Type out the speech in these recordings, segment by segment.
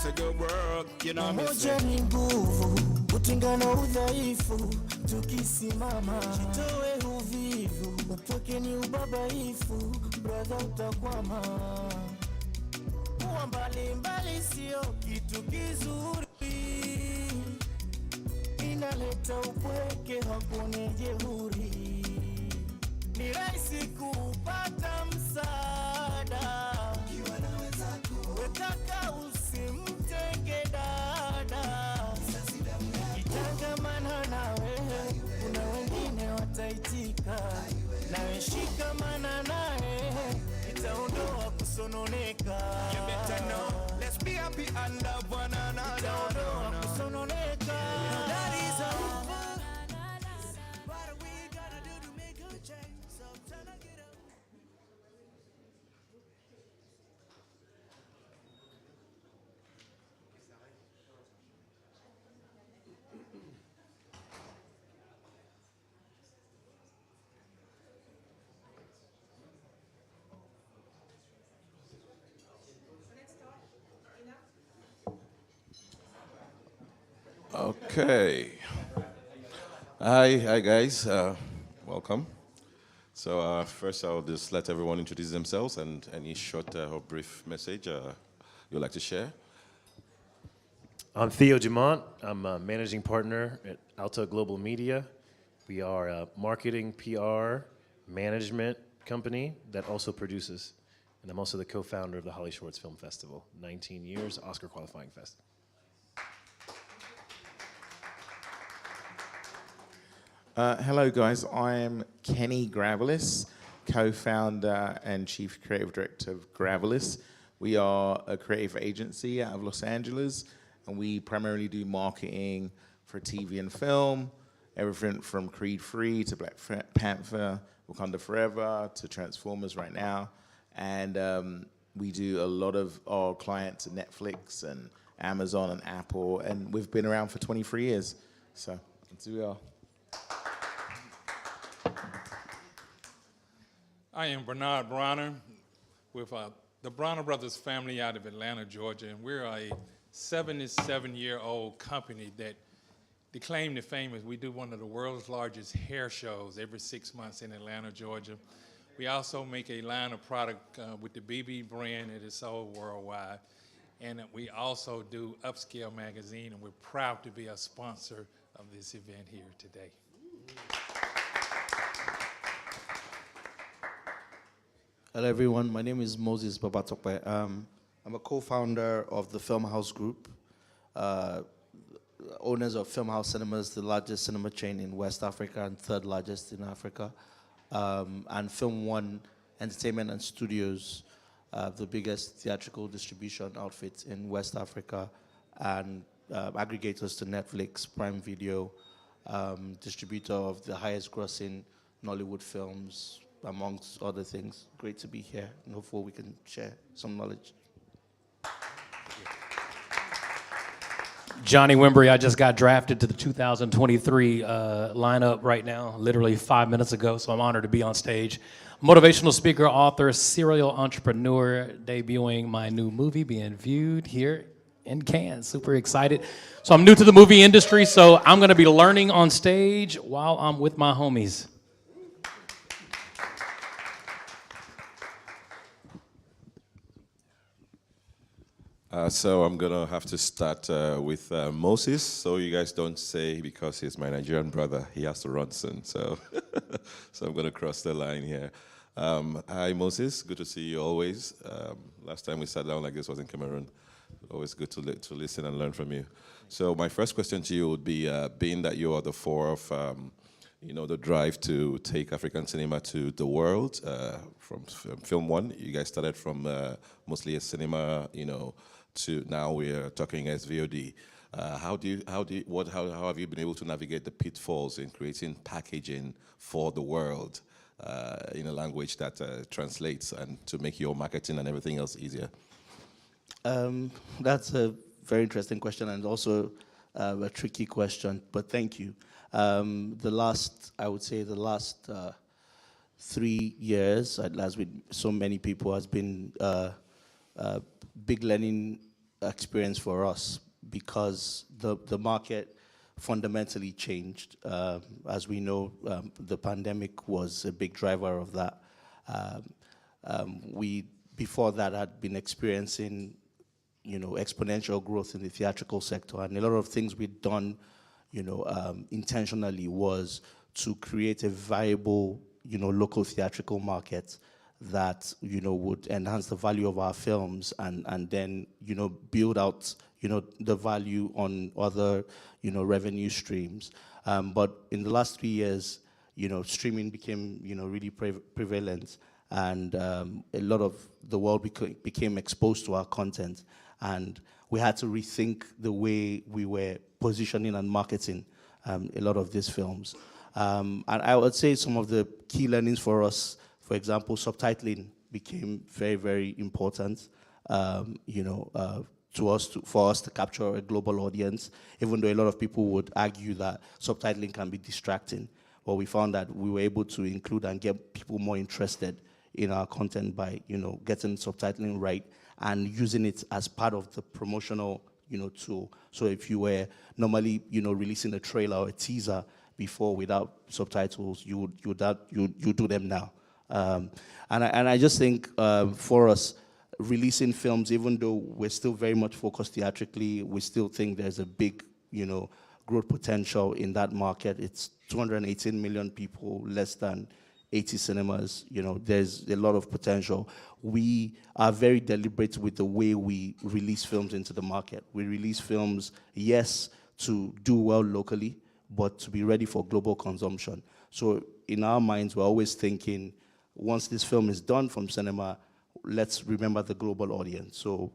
say good work, you know me say. Umoja ni nguvu, utengano udhaifu, tukisimama jitoe uvivu, utoke ni ubabaifu, brother utakwama. Kuwa mbali mbali sio kitu kizuri, inaleta upweke, hakuna jeuri. Ni rahisi kupata msaada ukiwa na wenzako, wetaka usimtenge dada. Kitangamana nawe, kuna wengine wataitika, nawe shikamana naye, itaondoa kusononeka. You better know, let's be happy and love one another. Itaondoa kusononeka. That is all. What we gotta do to make a change? So turn and get up. Okay. Hi guys. Welcome. So first, I'll just let everyone introduce themselves and any short or brief message you'd like to share. I'm Theo Dumont. I'm a managing partner at Alta Global Media. We are a marketing, PR, management company that also produces. And I'm also the co-founder of the HollyShorts Film Festival. 19 years, Oscar qualifying fest. Hello guys, I'm Kenny Gravillis, co-founder and chief creative director of Gravillis. We are a creative agency out of Los Angeles, and we primarily do marketing for TV and film, everything from Creed 3 to Black Panther, Wakanda Forever to Transformers right now. And we do a lot of our clients at Netflix and Amazon and Apple, and we've been around for 23 years. So that's who we are. I am Bronner with the Bronner Brothers family out of Atlanta, Georgia, and we're a 77-year-old company that claim to fame is we do one of the world's largest hair shows every 6 months in Atlanta, Georgia. We also make a line of product with the BB brand that is sold worldwide, and we also do Upscale magazine, and we're proud to be a sponsor of this event here today. Hello everyone, my name is Moses Babatokwe. I'm a co-founder of the Film House Group, owners of Film House Cinemas, the largest cinema chain in West Africa and third largest in Africa, and Film One Entertainment and Studios, the biggest theatrical distribution outfit in West Africa, and aggregators to Netflix, Prime Video, distributor of the highest grossing Nollywood films, amongst other things. Great to be here, and hopefully we can share some knowledge. Johnny Wimbury, I just got drafted to the 2023 lineup right now, literally 5 minutes ago, so I'm honored to be on stage. Motivational speaker, author, serial entrepreneur, debuting my new movie, being viewed here in Cannes. Super excited. So I'm new to the movie industry, so I'm gonna be learning on stage while I'm with my homies. So I'm gonna have to start with Moses, so you guys don't say because he's my Nigerian brother, he has to run soon. So, so I'm gonna cross the line here. Hi Moses, good to see you always. Last time we sat down like this was in Cameroon. Always good to listen and learn from you. So my first question to you would be, being that you are the four of, you know, the drive to take African cinema to the world, from Film One, you guys started from mostly a cinema, you know, to now we're talking SVOD. How have you been able to navigate the pitfalls in creating packaging for the world in a language that translates and to make your marketing and everything else easier? That's a very interesting question and also a tricky question, but thank you. I would say the last 3 years, as with so many people, has been big learning experience for us because the market fundamentally changed. As we know, the pandemic was a big driver of that. We, before that, had been experiencing, exponential growth in the theatrical sector, and a lot of things we'd done, intentionally was to create a viable, local theatrical market that, would enhance the value of our films and then, build out, the value on other, revenue streams. But in the last 3 years, streaming became, really prevalent, and a lot of the world became exposed to our content, and we had to rethink the way we were positioning and marketing a lot of these films. And I would say some of the key learnings for us, for example, subtitling became very, very important, for us to capture a global audience, even though a lot of people would argue that subtitling can be distracting. But we found that we were able to include and get people more interested in our content by, getting subtitling right and using it as part of the promotional, tool. So if you were normally, releasing a trailer or a teaser before without subtitles, you do them now. And I just think for us, releasing films, even though we're still very much focused theatrically, we still think there's a big, growth potential in that market. It's 218 million people, less than 80 cinemas. There's a lot of potential. We are very deliberate with the way we release films into the market. We release films, yes, to do well locally, but to be ready for global consumption. So in our minds, we're always thinking, once this film is done from cinema, let's remember the global audience. So,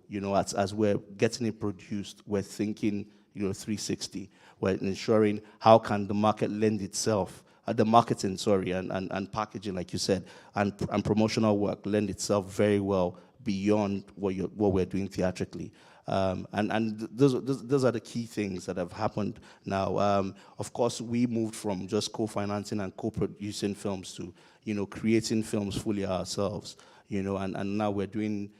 as we're getting it produced, we're thinking, 360. We're ensuring how can the market lend itself, the marketing, and packaging, like you said, and promotional work lend itself very well beyond what we're doing theatrically. And those are the key things that have happened now. Of course, we moved from just co-financing and co-producing films to, creating films fully ourselves. And now we're doing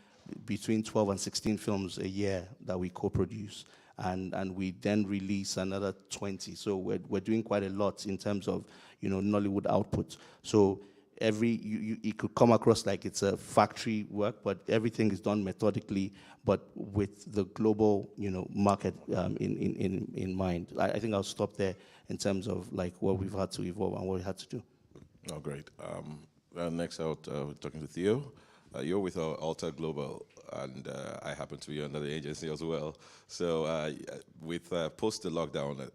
between 12 and 16 films a year that we co-produce, and we then release another 20. So we're doing quite a lot in terms of, Nollywood output. So it could come across like it's a factory work, but everything is done methodically, but with the global, market in mind. I think I'll stop there in terms of like what we've had to evolve and what we had to do. Oh, great. Next out, we're talking to Theo. You're with Alta Global, and I happen to be under the agency as well. So with post the lockdown,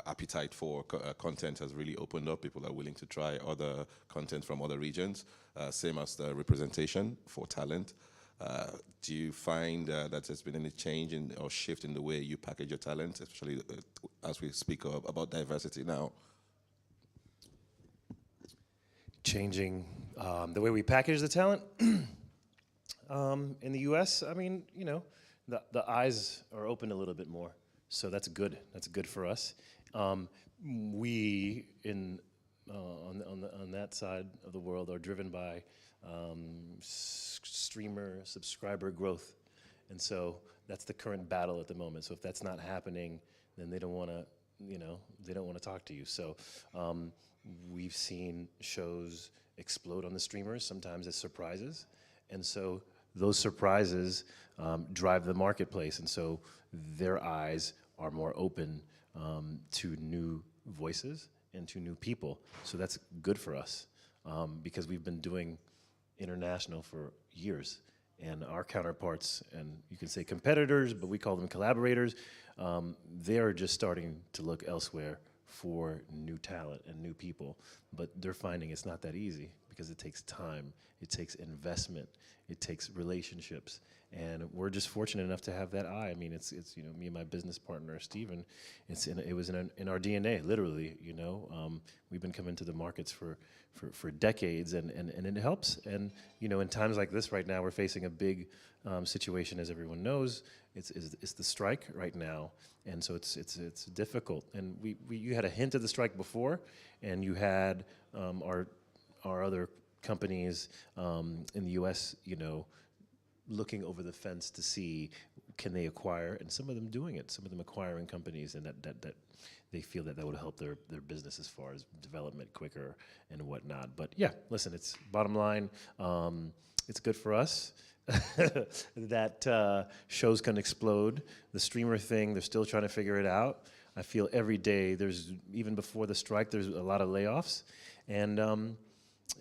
appetite for content has really opened up. People are willing to try other content from other regions, same as the representation for talent. Do you find that there's been any change or shift in the way you package your talent, especially as we speak about diversity now? Changing the way we package the talent in the U.S. The eyes are open a little bit more, so that's good. That's good for us. We on that side of the world are driven by streamer subscriber growth, and so that's the current battle at the moment. So if that's not happening, then they don't want to, they don't want to talk to you. So. We've seen shows explode on the streamers, sometimes as surprises. And so those surprises drive the marketplace. And so their eyes are more open to new voices and to new people. So that's good for us because we've been doing international for years. And our counterparts, and you can say competitors, but we call them collaborators, they are just starting to look elsewhere for new talent and new people, but they're finding it's not that easy because it takes time, it takes investment, it takes relationships, and we're just fortunate enough to have that eye. I mean, it's me and my business partner Stephen. It was in our DNA, literally. We've been coming to the markets for decades, and it helps. And in times like this right now, we're facing a big situation, as everyone knows. It's the strike right now, and so it's difficult. And you had a hint of the strike before, and you had our other companies in the U.S. looking over the fence to see can they acquire, and some of them doing it, some of them acquiring companies, and that they feel that would help their business as far as development quicker and whatnot. But yeah, listen, it's bottom line, it's good for us. That shows can explode. The streamer thing, they're still trying to figure it out. I feel every day even before the strike, there's a lot of layoffs, and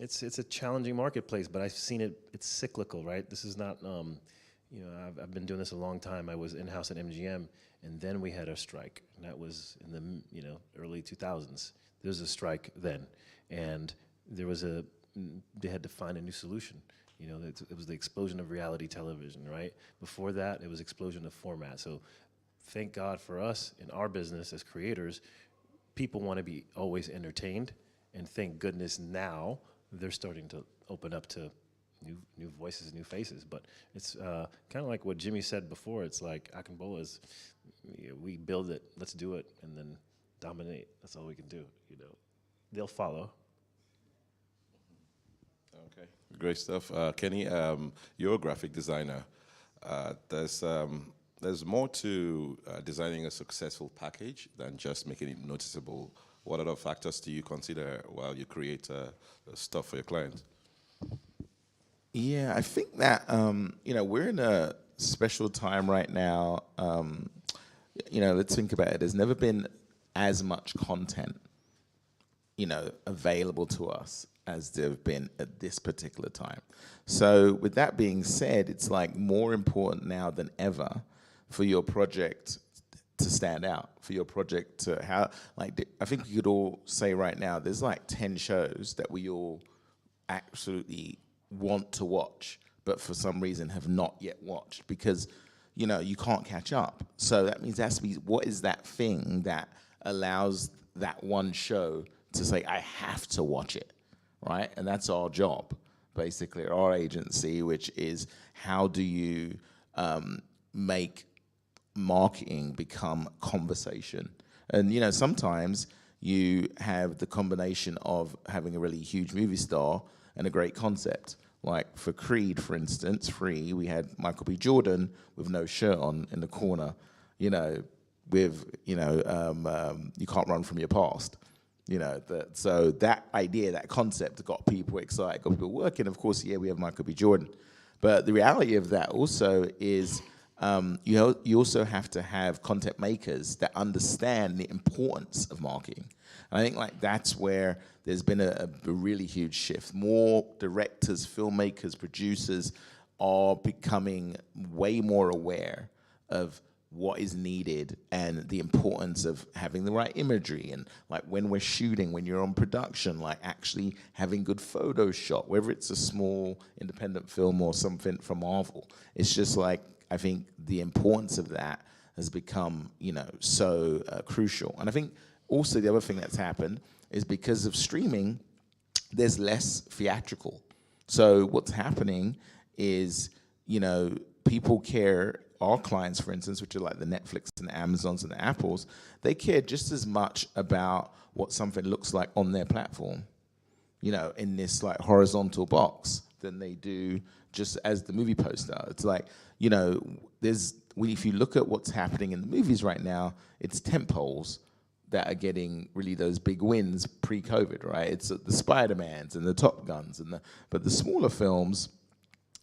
it's a challenging marketplace. But I've seen it's cyclical, right? This is not, I've been doing this a long time. I was in-house at MGM, and then we had a strike, and that was in the early 2000s. There was a strike then, and they had to find a new solution. It was the explosion of reality television, right? Before that, it was explosion of format. So thank God for us in our business as creators, people want to be always entertained, and thank goodness now they're starting to open up to new voices, new faces. But it's kind of like what Jimmy said before. It's like Akimbola is, we build it, let's do it, and then dominate. That's all we can do. They'll follow. Okay, great stuff. Kenny, you're a graphic designer. There's more to designing a successful package than just making it noticeable. What other factors do you consider while you create stuff for your clients? Yeah, I think that, we're in a special time right now. Let's think about it. There's never been as much content, available to us as there have been at this particular time. So with that being said, it's like more important now than ever for your project to stand out, for your project to I think we could all say right now, there's like 10 shows that we all absolutely want to watch, but for some reason have not yet watched because, you can't catch up. So that means there has to be, what is that thing that allows that one show to say, I have to watch it, right? And that's our job, basically, our agency, which is how do you make marketing become conversation? And, sometimes you have the combination of having a really huge movie star and a great concept. Like for Creed, for instance, we had Michael B. Jordan with no shirt on in the corner, with, you can't run from your past. So that idea, that concept got people excited, got people working. Of course, we have Michael B. Jordan. But the reality of that also is you also have to have content makers that understand the importance of marketing. And I think that's where there's been a really huge shift. More directors, filmmakers, producers are becoming way more aware of what is needed and the importance of having the right imagery, and when we're shooting, when you're on production, actually having good photos shot, whether it's a small independent film or something from Marvel. It's just I think the importance of that has become, so crucial. And I think also the other thing that's happened is because of streaming, there's less theatrical. So what's happening is, people care. Our clients, for instance, which are like the Netflix and the Amazons and the Apples, they care just as much about what something looks like on their platform, in this horizontal box than they do just as the movie poster. It's if you look at what's happening in the movies right now, it's tentpoles that are getting really those big wins pre-COVID, right? It's the Spider-Mans and the Top Guns, but the smaller films,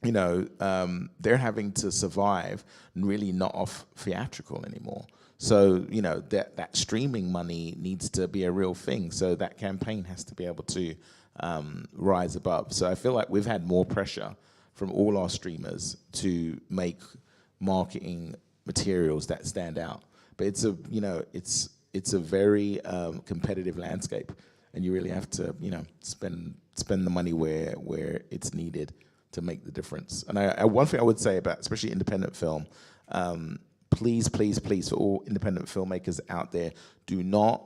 they're having to survive and really not off theatrical anymore. So, that streaming money needs to be a real thing. So that campaign has to be able to rise above. So I feel like we've had more pressure from all our streamers to make marketing materials that stand out. But it's a very competitive landscape, and you really have to, spend the money where it's needed to make the difference. And one thing I would say about especially independent film, please, for all independent filmmakers out there, do not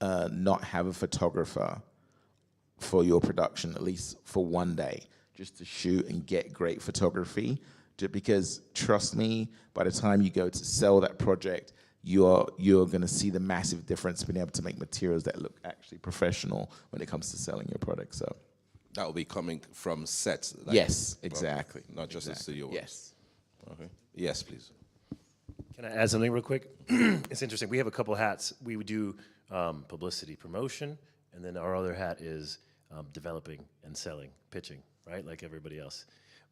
have a photographer for your production, at least for one day, just to shoot and get great photography. Because trust me, by the time you go to sell that project, you're going to see the massive difference being able to make materials that look actually professional when it comes to selling your product. So. That will be coming from sets. Yes, exactly. Not just the studio work. Yes. Okay. Yes, please. Can I add something real quick? It's interesting. We have a couple hats. We would do publicity promotion, and then our other hat is developing and selling, pitching, right? Like everybody else.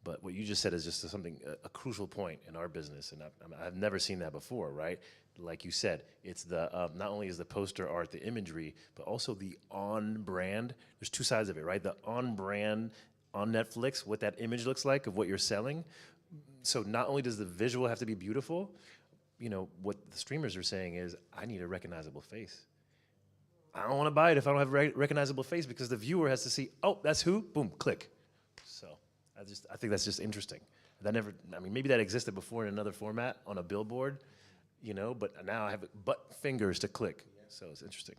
But what you just said is just something, a crucial point in our business, and I've never seen that before, right? Like you said, it's the, not only is the poster art, the imagery, but also the on-brand. There's two sides of it, right? The on-brand on Netflix, what that image looks like of what you're selling. So not only does the visual have to be beautiful, you know, what the streamers are saying is, I need a recognizable face. I don't want to buy it if I don't have a recognizable face, because the viewer has to see, oh, that's who? Boom, click. So I think that's just interesting. That never, I mean, maybe that existed before in another format on a billboard, you know, but now I have but fingers to click. So it's interesting.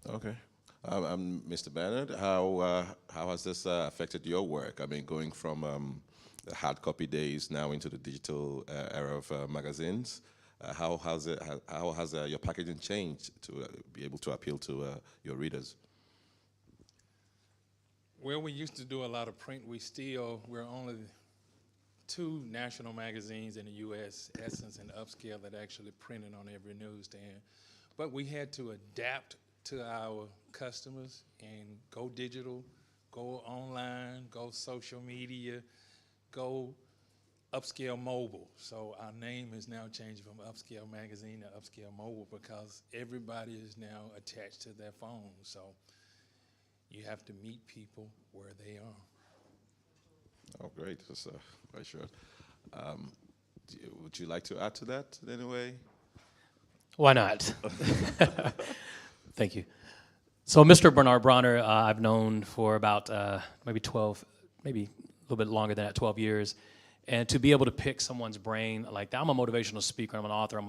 Okay. Mr. Bernard, how has this affected your work? I mean, going from the hard copy days now into the digital era of magazines. How has your packaging changed to be able to appeal to your readers? Well, we used to do a lot of print. We're only 2 national magazines in the U.S., Essence and Upscale, that actually printed on every newsstand. But we had to adapt to our customers and go digital, go online, go social media, go Upscale Mobile. So our name is now changed from Upscale Magazine to Upscale Mobile, because everybody is now attached to their phone. So you have to meet people where they are. Oh, great. That's quite short. Would you like to add to that in any way? Why not? Thank you. So Mr. Bernard Bronner, I've known for about maybe 12, maybe a little bit longer than that, 12 years. And to be able to pick someone's brain like that, I'm a motivational speaker, I'm an author,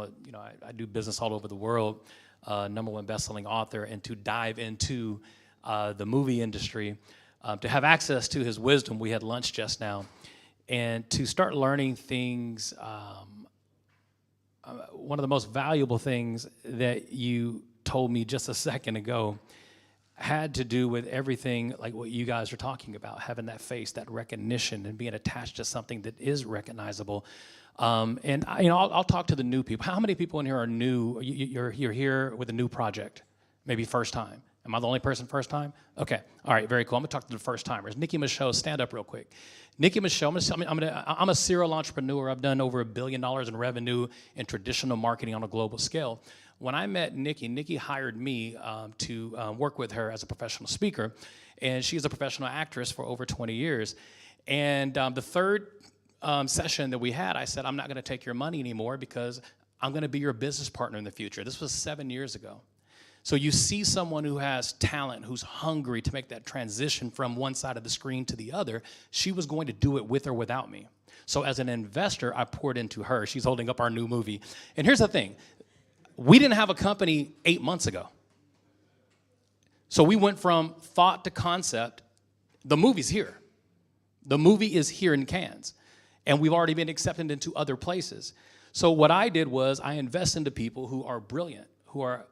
I do business all over the world, #1 best-selling author, and to dive into the movie industry, to have access to his wisdom. We had lunch just now, and to start learning things. One of the most valuable things that you told me just a second ago had to do with everything like what you guys are talking about, having that face, that recognition, and being attached to something that is recognizable. And I'll talk to the new people. How many people in here are new? You're here with a new project, maybe first time. Am I the only person first time? Okay, all right, very cool. I'm gonna talk to the first timers. Nikki Michaud, stand up real quick. Nikki Michaud, I'm a serial entrepreneur. I've done over $1 billion in revenue in traditional marketing on a global scale. When I met Nikki hired me to work with her as a professional speaker, and she's a professional actress for over 20 years. And the third session that we had, I said, I'm not gonna take your money anymore because I'm gonna be your business partner in the future. This was 7 years ago. So you see someone who has talent, who's hungry to make that transition from one side of the screen to the other. She was going to do it with or without me. So as an investor, I poured into her. She's holding up our new movie. And here's the thing. We didn't have a company 8 months ago. So we went from thought to concept. The movie's here. The movie is here in Cannes. And we've already been accepted into other places. So what I did was I invest into people who are brilliant, who are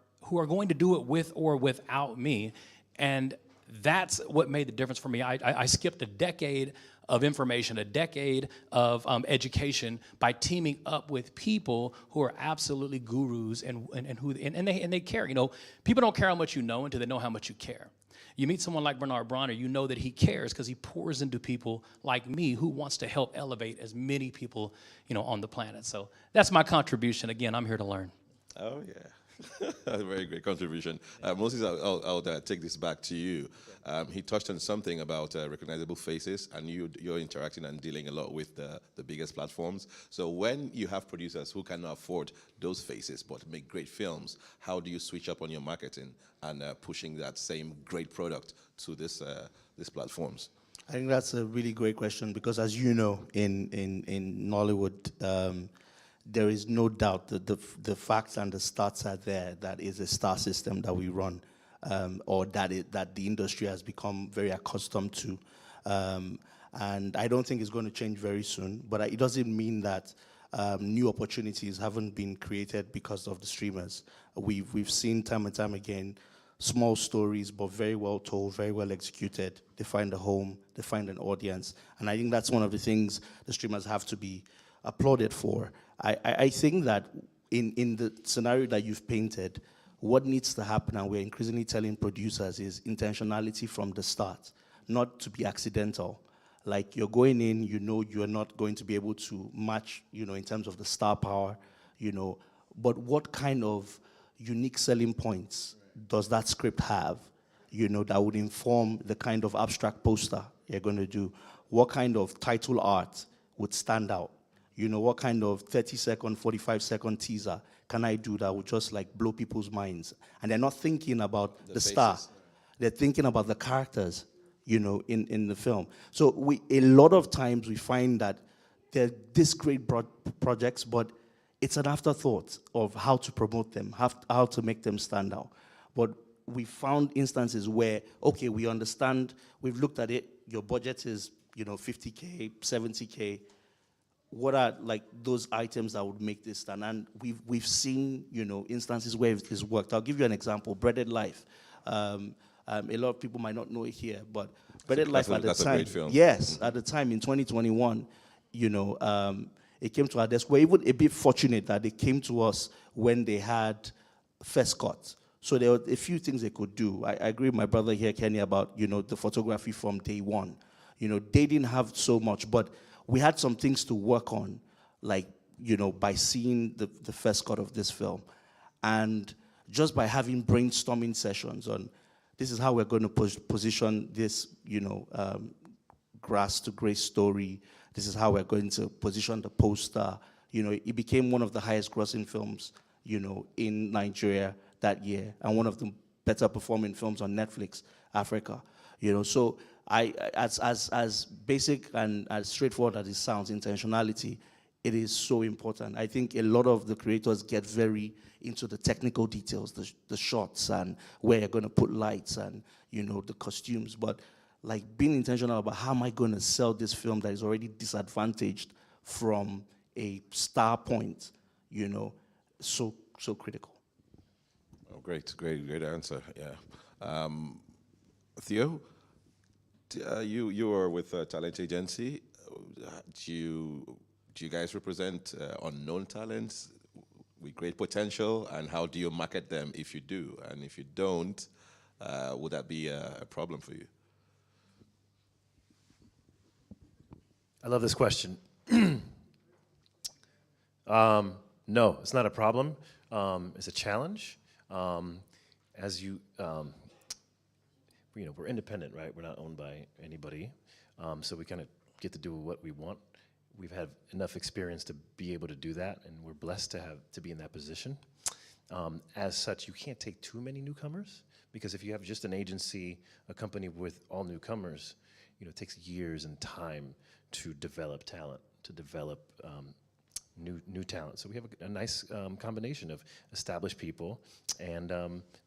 going to do it with or without me. And that's what made the difference for me. I skipped a decade of information, a decade of education by teaming up with people who are absolutely gurus and they care. You know, people don't care how much you know until they know how much you care. You meet someone like Bernard Bronner, you know that he cares because he pours into people like me who wants to help elevate as many people, on the planet. So that's my contribution. Again, I'm here to learn. Oh, yeah. A very great contribution. Moses, I'll take this back to you. He touched on something about recognizable faces, and you're interacting and dealing a lot with the biggest platforms. So when you have producers who cannot afford those faces but make great films, how do you switch up on your marketing and pushing that same great product to these platforms? I think that's a really great question because, as you know, in Nollywood, there is no doubt that the facts and the stats are there. That is a star system that we run, or that the industry has become very accustomed to. And I don't think it's going to change very soon, but it doesn't mean that new opportunities haven't been created because of the streamers. We've seen time and time again small stories, but very well told, very well executed. They find a home, they find an audience. And I think that's one of the things the streamers have to be applauded for. I think that in the scenario that you've painted, what needs to happen, and we're increasingly telling producers, is intentionality from the start, not to be accidental. Like, you're going in, you know you're not going to be able to match, you know, in terms of the star power, you know, but what kind of unique selling points does that script have, you know, that would inform the kind of abstract poster you're going to do? What kind of title art would stand out? You know, what kind of 30-second, 45-second teaser can I do that would just like blow people's minds? And they're not thinking about the star. They're thinking about the characters, you know, in the film. So a lot of times we find that they're this great projects, but it's an afterthought of how to promote them, how to make them stand out. But we found instances where, okay, we understand, we've looked at it, your budget is, you know, 50K, 70K. What are like those items that would make this stand? And we've seen, you know, instances where it's worked. I'll give you an example, Breaded Life. A lot of people might not know it here, but Breaded Life at the time, a great film. Yes, at the time in 2021, you know, it came to our desk. We're even a bit fortunate that they came to us when they had first cut. So there were a few things they could do. I agree with my brother here, Kenny, about, you know, the photography from day one. You know, they didn't have so much, but we had some things to work on, like, you know, by seeing the first cut of this film. And just by having brainstorming sessions on, this is how we're going to position this, you know, grass to grace story. This is how we're going to position the poster. You know, it became one of the highest grossing films, you know, in Nigeria that year, and one of the better performing films on Netflix, Africa. You know, so as basic and as straightforward as it sounds, intentionality, it is so important. I think a lot of the creators get very into the technical details, the shots and where you're going to put lights and, you know, the costumes. But like being intentional about how am I going to sell this film that is already disadvantaged from a star point, you know, so critical. Oh, great answer. Yeah, Theo, you are with a talent agency. Do you guys represent unknown talents with great potential, and how do you market them if you do? And if you don't, would that be a problem for you? I love this question. No, it's not a problem. It's a challenge. As you know, we're independent, right? We're not owned by anybody. So we kind of get to do what we want. We've had enough experience to be able to do that, and we're blessed to be in that position. As such, you can't take too many newcomers, because if you have just an agency, a company with all newcomers, you know, it takes years and time to develop talent, to develop new talent. So we have a nice combination of established people and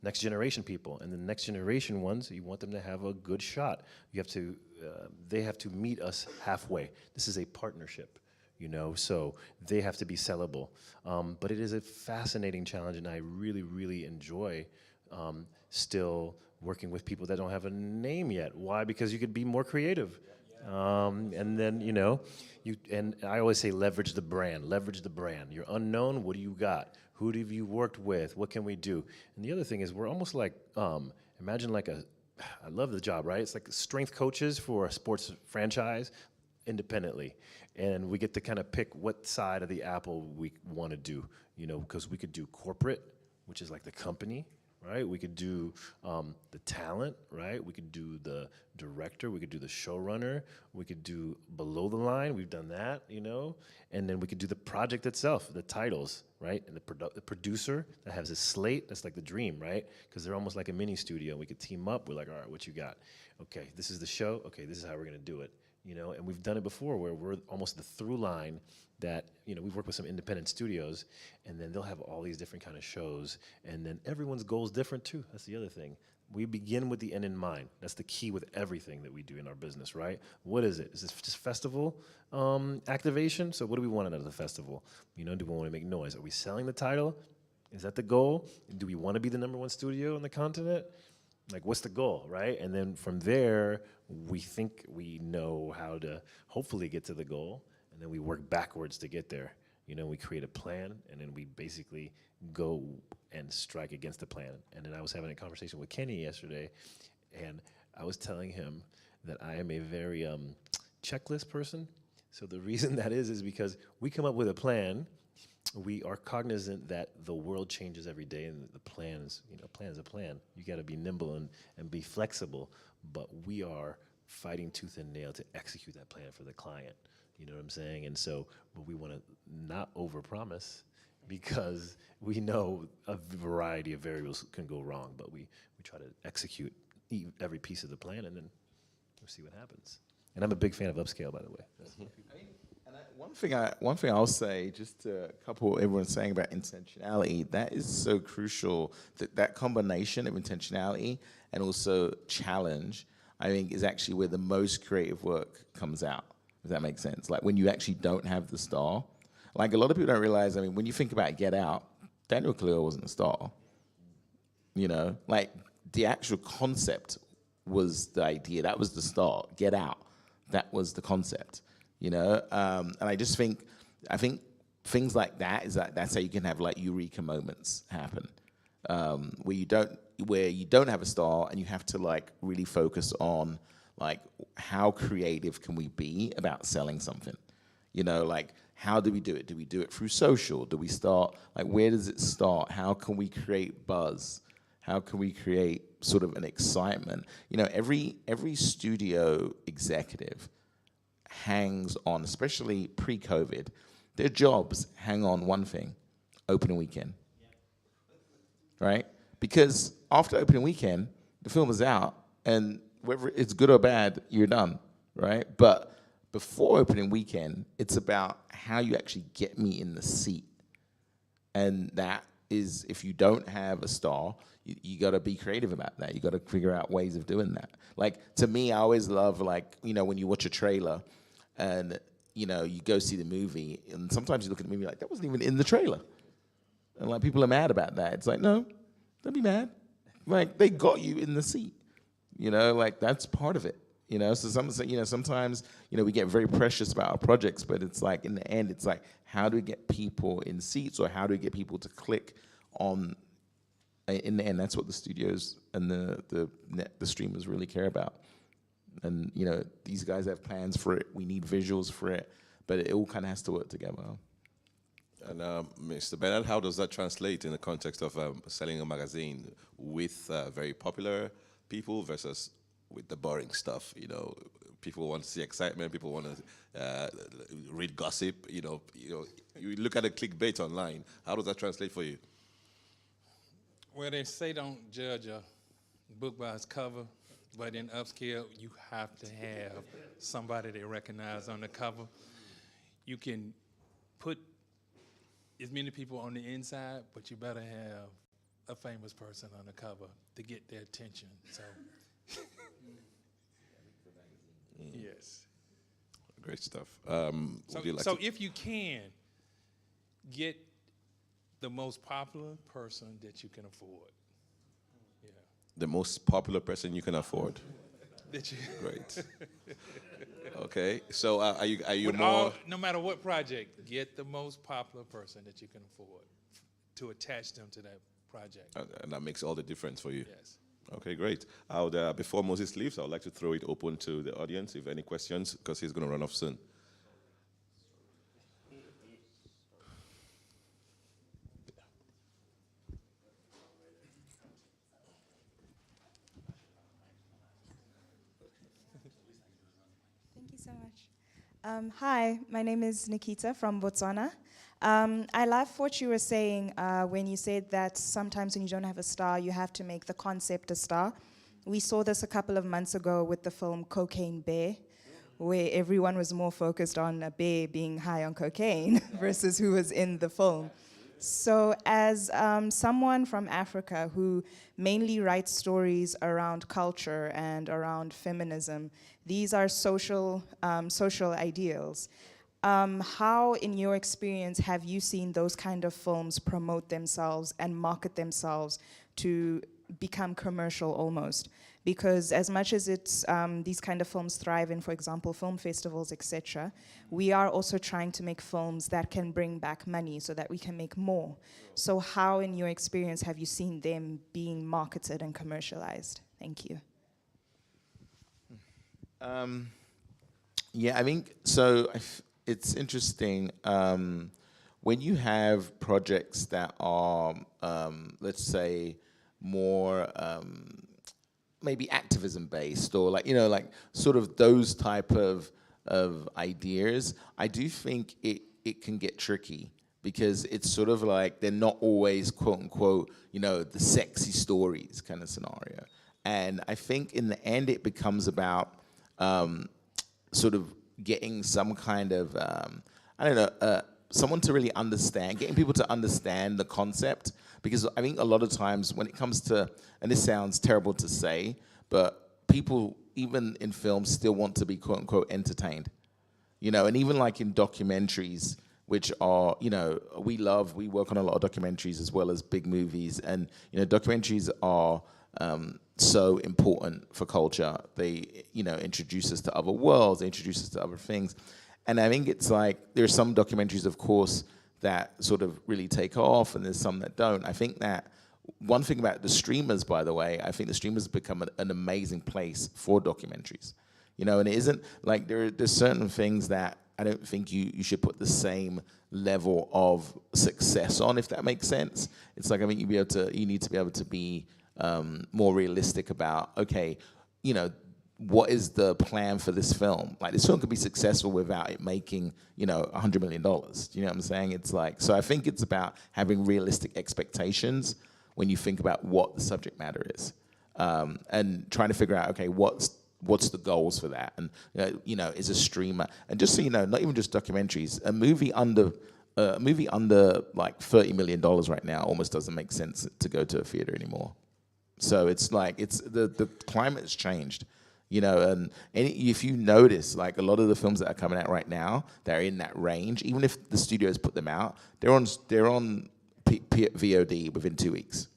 next generation people. And the next generation ones, you want them to have a good shot. You have to, they have to meet us halfway. This is a partnership, you know, so they have to be sellable. But it is a fascinating challenge, and I really, really enjoy still working with people that don't have a name yet. Why? Because you could be more creative. And then, you know, and I always say leverage the brand, leverage the brand. You're unknown, what do you got? Who have you worked with? What can we do? And the other thing is we're almost like, imagine like I love the job, right? It's like strength coaches for a sports franchise independently. And we get to kind of pick what side of the apple we want to do, you know, because we could do corporate, which is like the company, right? We could do the talent, right? We could do the director, we could do the showrunner, we could do below the line, we've done that, you know? And then we could do the project itself, the titles, right? And the producer that has a slate, that's like the dream, right? Because they're almost like a mini studio. We could team up, we're like, all right, what you got? Okay, this is the show, okay, this is how we're gonna do it, you know? And we've done it before where we're almost the through line that, you know, we've worked with some independent studios, and then they'll have all these different kind of shows, and then everyone's goal is different too. That's the other thing. We begin with the end in mind. That's the key with everything that we do in our business, right? What is it? Is this just festival activation? So what do we want out of the festival? You know, do we want to make noise? Are we selling the title? Is that the goal? Do we want to be the #1 studio on the continent? Like, what's the goal, right? And then from there, we think we know how to hopefully get to the goal, and then we work backwards to get there. You know, we create a plan, and then we basically go and strike against the plan. And then I was having a conversation with Kenny yesterday, and I was telling him that I am a very checklist person. So the reason that is because we come up with a plan. We are cognizant that the world changes every day, and the plans, plan is a plan. You got to be nimble and be flexible, but we are fighting tooth and nail to execute that plan for the client. You know what I'm saying? And so, but we want to not overpromise, because we know a variety of variables can go wrong, but we try to execute every piece of the plan, and then we'll see what happens. And I'm a big fan of Upscale, by the way. One thing I'll say, just to couple what everyone's saying about intentionality, that is so crucial. That combination of intentionality and also challenge, I think, is actually where the most creative work comes out, if that makes sense. Like when you actually don't have the star. Like a lot of people don't realize, I mean, when you think about Get Out, Daniel Kaluuya wasn't a star. You know, like the actual concept was the idea. That was the start. Get Out. That was the concept. You know, and I think things like that that's how you can have like eureka moments happen, where you don't have a star and you have to like really focus on like how creative can we be about selling something, you know, like how do we do it? Do we do it through social? Do we start like where does it start? How can we create buzz? How can we create sort of an excitement? You know, every studio executive hangs on, especially pre-COVID, their jobs hang on one thing: opening weekend. Right? Because after opening weekend, the film is out, and whether it's good or bad, you're done, right? But before opening weekend, it's about how you actually get me in the seat. And that is, if you don't have a star, you got to be creative about that. You got to figure out ways of doing that. Like, to me, I always love, like, you know, when you watch a trailer and, you know, you go see the movie, and sometimes you look at the movie like, that wasn't even in the trailer. And, like, people are mad about that. It's like, no, don't be mad. Like, they got you in the seat. You know, like, that's part of it. You know, so sometimes, you know, we get very precious about our projects, but it's like, in the end, it's like, how do we get people in seats, or how do we get people to click on? In the end, that's what the studios and the streamers really care about. And, you know, these guys have plans for it. We need visuals for it. But it all kind of has to work together. And Mr. Bernard, how does that translate in the context of selling a magazine with very popular people versus with the boring stuff? You know, people want to see excitement. People want to read gossip. You know, you look at the clickbait online. How does that translate for you? Well, they say don't judge a book by its cover, but in Upscale, you have to have somebody they recognize on the cover. You can put as many people on the inside, but you better have a famous person on the cover to get their attention. So, yes. Great stuff. So if you can, get the most popular person that you can afford. Yeah. The most popular person you can afford. Great. Okay. So are you more? No matter what project, get the most popular person that you can afford to attach them to that project. And that makes all the difference for you. Yes. Okay, great. Before Moses leaves, I would like to throw it open to the audience if any questions, because he's going to run off soon. Hi, my name is Nikita from Botswana. I love what you were saying when you said that sometimes when you don't have a star, you have to make the concept a star. We saw this a couple of months ago with the film Cocaine Bear, where everyone was more focused on a bear being high on cocaine versus who was in the film. So as someone from Africa who mainly writes stories around culture and around feminism, these are social ideals. How, in your experience, have you seen those kind of films promote themselves and market themselves to become commercial almost. Because as much as it's these kind of films thrive in, for example, film festivals, etc., we are also trying to make films that can bring back money so that we can make more. So how, in your experience, have you seen them being marketed and commercialized? Thank you. Yeah, I think so. It's interesting when you have projects that are, let's say, more maybe activism based, or like, you know, like sort of those type of ideas. I do think it can get tricky, because it's sort of like they're not always quote unquote, you know, the sexy stories kind of scenario. And I think in the end it becomes about sort of getting some kind of, I don't know, someone to really understand, getting people to understand the concept. Because I think a lot of times when it comes to, and this sounds terrible to say, but people, even in films, still want to be quote unquote entertained. You know, and even like in documentaries, which are, you know, we work on a lot of documentaries as well as big movies. And, you know, documentaries are so important for culture. They, you know, introduce us to other worlds, they introduce us to other things. And I think it's like, there's some documentaries, of course, that sort of really take off, and there's some that don't. I think that one thing about the streamers, by the way, I think the streamers have become an amazing place for documentaries. You know, and it isn't like there's certain things that I don't think you should put the same level of success on, if that makes sense. It's like, I think you need to be able to be more realistic about, okay, you know, what is the plan for this film? Like, this film could be successful without it making, you know, $100 million. Do you know what I'm saying? It's like, so I think it's about having realistic expectations when you think about what the subject matter is, and trying to figure out, okay, what's the goals for that? And you know, is a streamer, and just so you know, not even just documentaries, a movie under like $30 million right now almost doesn't make sense to go to a theater anymore. So it's like, it's the climate has changed. You know, and if you notice, like a lot of the films that are coming out right now, they're in that range. Even if the studios put them out, they're on VOD within 2 weeks.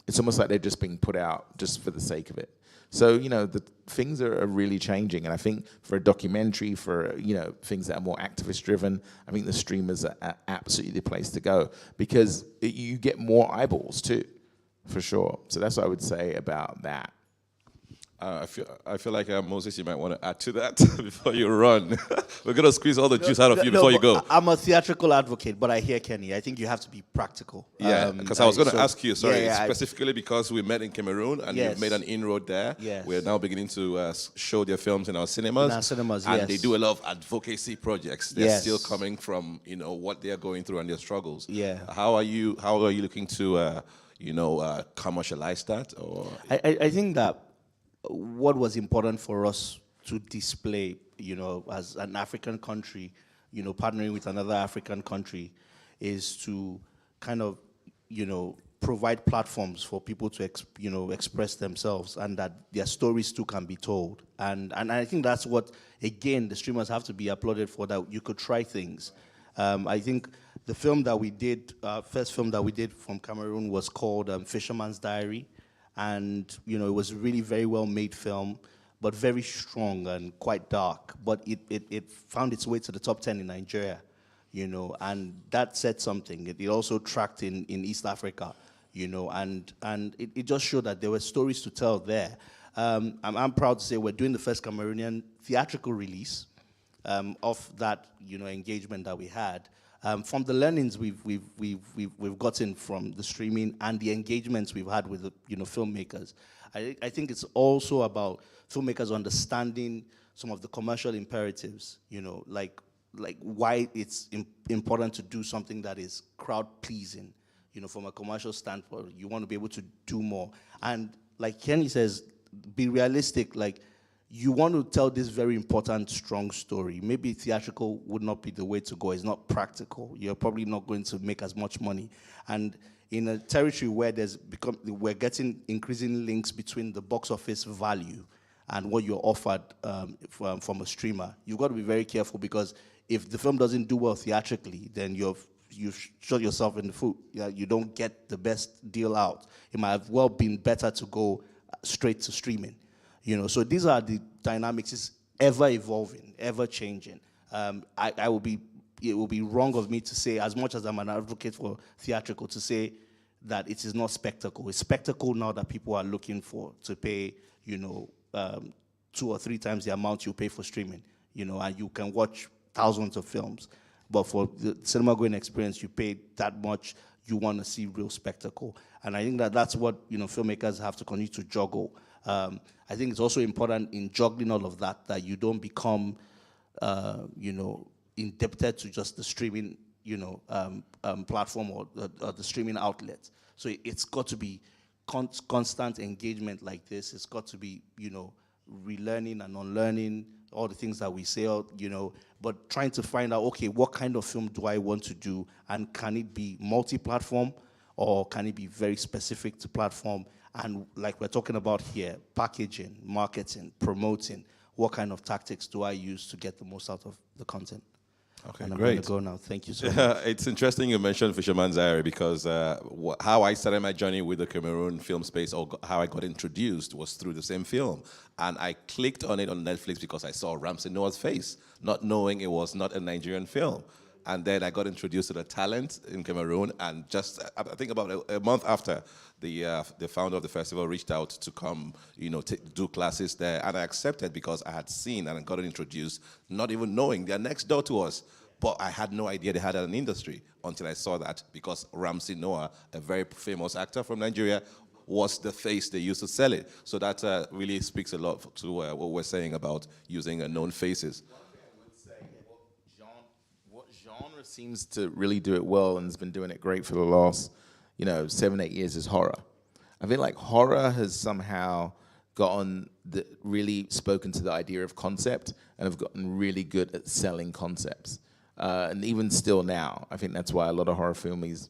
It's almost like they're just being put out just for the sake of it. So, you know, the things are really changing. And I think for a documentary, for, you know, things that are more activist driven, I think the streamers are absolutely the place to go, because you get more eyeballs too, for sure. So that's what I would say about that. I feel like Moses, you might want to add to that before you run. We're gonna squeeze all the juice out of you before you go. I'm a theatrical advocate, but I hear Kenny. I think you have to be practical. Yeah, because I was going to ask you, specifically because we met in Cameroon and you've made an inroad there. Yes. We're now beginning to show their films in our cinemas. And they do a lot of advocacy projects. They're still coming from, you know, what they are going through and their struggles. Yeah. How are you looking to, commercialize that? Or I think that what was important for us to display, you know, as an African country, you know, partnering with another African country, is to kind of, you know, provide platforms for people to, express themselves, and that their stories too can be told. And I think that's what, again, the streamers have to be applauded for, that you could try things. I think the film that we did, first film that we did from Cameroon was called Fisherman's Diary. And, you know, it was a really very well-made film, but very strong and quite dark. But it found its way to the top 10 in Nigeria, you know, and that said something. It also tracked in East Africa, you know, and it just showed that there were stories to tell there. I'm proud to say we're doing the first Cameroonian theatrical release of that, you know, engagement that we had. From the learnings we've gotten from the streaming and the engagements we've had with the, you know, filmmakers, I think it's also about filmmakers understanding some of the commercial imperatives, you know, like why it's important to do something that is crowd pleasing, you know, from a commercial standpoint. You want to be able to do more, and like Kenny says, be realistic. Like, you want to tell this very important, strong story. Maybe theatrical would not be the way to go. It's not practical. You're probably not going to make as much money. And in a territory where we're getting increasing links between the box office value and what you're offered from a streamer, you've got to be very careful, because if the film doesn't do well theatrically, then you're shot yourself in the foot. Yeah, you don't get the best deal out. It might have well been better to go straight to streaming. You know, so these are the dynamics. It's ever evolving, ever changing. It will be wrong of me to say, as much as I'm an advocate for theatrical, to say that it is not spectacle. It's spectacle now that people are looking for to pay, you know, 2 or 3 times the amount you pay for streaming, you know, and you can watch thousands of films. But for the cinema-going experience, you pay that much, you want to see real spectacle. And I think that that's what, you know, filmmakers have to continue to juggle. I think it's also important in juggling all of that, that you don't become, you know, indebted to just the streaming, you know, platform or the streaming outlet. So it's got to be constant engagement like this. It's got to be, you know, relearning and unlearning all the things that we say, you know, but trying to find out, okay, what kind of film do I want to do? And can it be multi-platform, or can it be very specific to platform? And like we're talking about here, packaging, marketing, promoting, what kind of tactics do I use to get the most out of the content? Okay, and I'm great. going to go now. Thank you so much. It's interesting you mentioned Fisherman's Diary, because how I started my journey with the Cameroon film space, or how I got introduced, was through the same film. And I clicked on it on Netflix because I saw Ramsey Noah's face, not knowing it was not a Nigerian film. And then I got introduced to the talent in Cameroon, and just, I think about a month after, the founder of the festival reached out to come, you know, do classes there, and I accepted because I had seen and I got introduced, not even knowing they're next door to us. But I had no idea they had an industry until I saw that, because Ramsey Noah, a very famous actor from Nigeria, was the face they used to sell it. So that really speaks a lot to what we're saying about using known faces. What genre seems to really do it well and has been doing it great for the last, you know, 7-8 years is horror. I feel like horror has somehow really spoken to the idea of concept and have gotten really good at selling concepts. And even still now, I think that's why a lot of horror films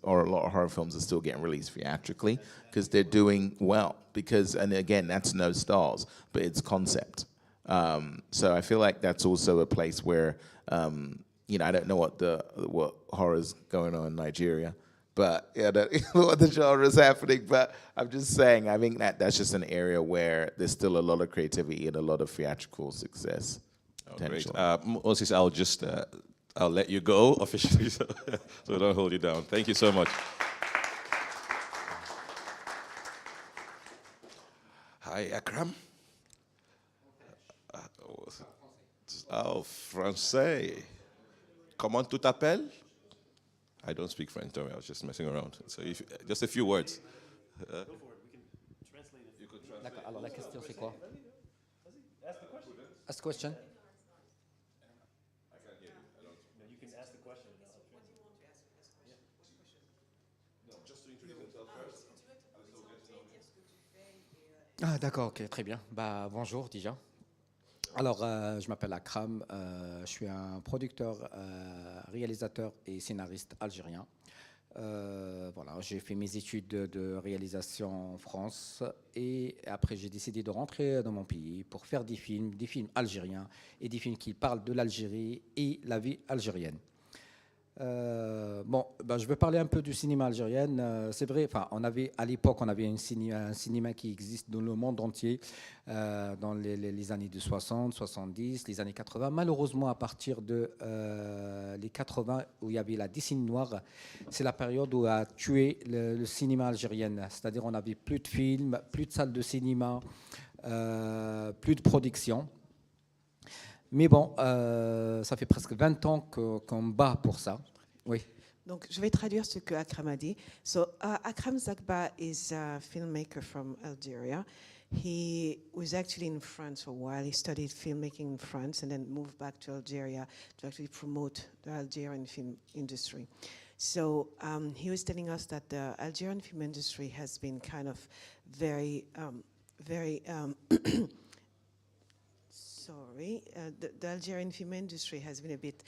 are still getting released theatrically, because they're doing well. Because, and again, that's no stars, but it's concept. So I feel like that's also a place where, you know, I don't know what horror's going on in Nigeria, but yeah, I don't know what the genre is happening. But I'm just saying, I think that's just an area where there's still a lot of creativity and a lot of theatrical success potential. Great. Moses, I'll let you go officially, so don't hold you down. Thank you so much. Hi, Akram. Oh, français. Comment tu t'appelles? I don't speak French, don't I was just messing around. So just a few words. Go for it. We can translate it. You could translate. D'accord. Alors la question c'est quoi? Ask the question. Ask the question. Ah, d'accord, ok, très bien. Bah, bonjour déjà. Alors, je m'appelle Akram, je suis un producteur, réalisateur et scénariste algérien. Voilà, j'ai fait mes études de réalisation en France et après j'ai décidé de rentrer dans mon pays pour faire des films algériens et des films qui parlent de l'Algérie et la vie algérienne. Je vais parler un peu du cinéma algérien. C'est vrai, à l'époque, on avait un cinéma qui existe dans le monde entier, dans les années de 60, 70, les années 80. Malheureusement, à partir de les 80, où il y avait la décennie noire, c'est la période où a tué le cinéma algérien. C'est-à-dire on n'avait plus de films, plus de salles de cinéma, plus de production. Mais bon, ça fait presque 20 ans qu'on bat pour ça. Oui. Donc, je vais traduire ce que Akram a dit. So, Akram Zaghba is a filmmaker from Algeria. He was actually in France for a while. He studied filmmaking in France and then moved back to Algeria to actually promote the Algerian film industry. So, he was telling us that the Algerian film industry has been kind of very the Algerian film industry has been a bit,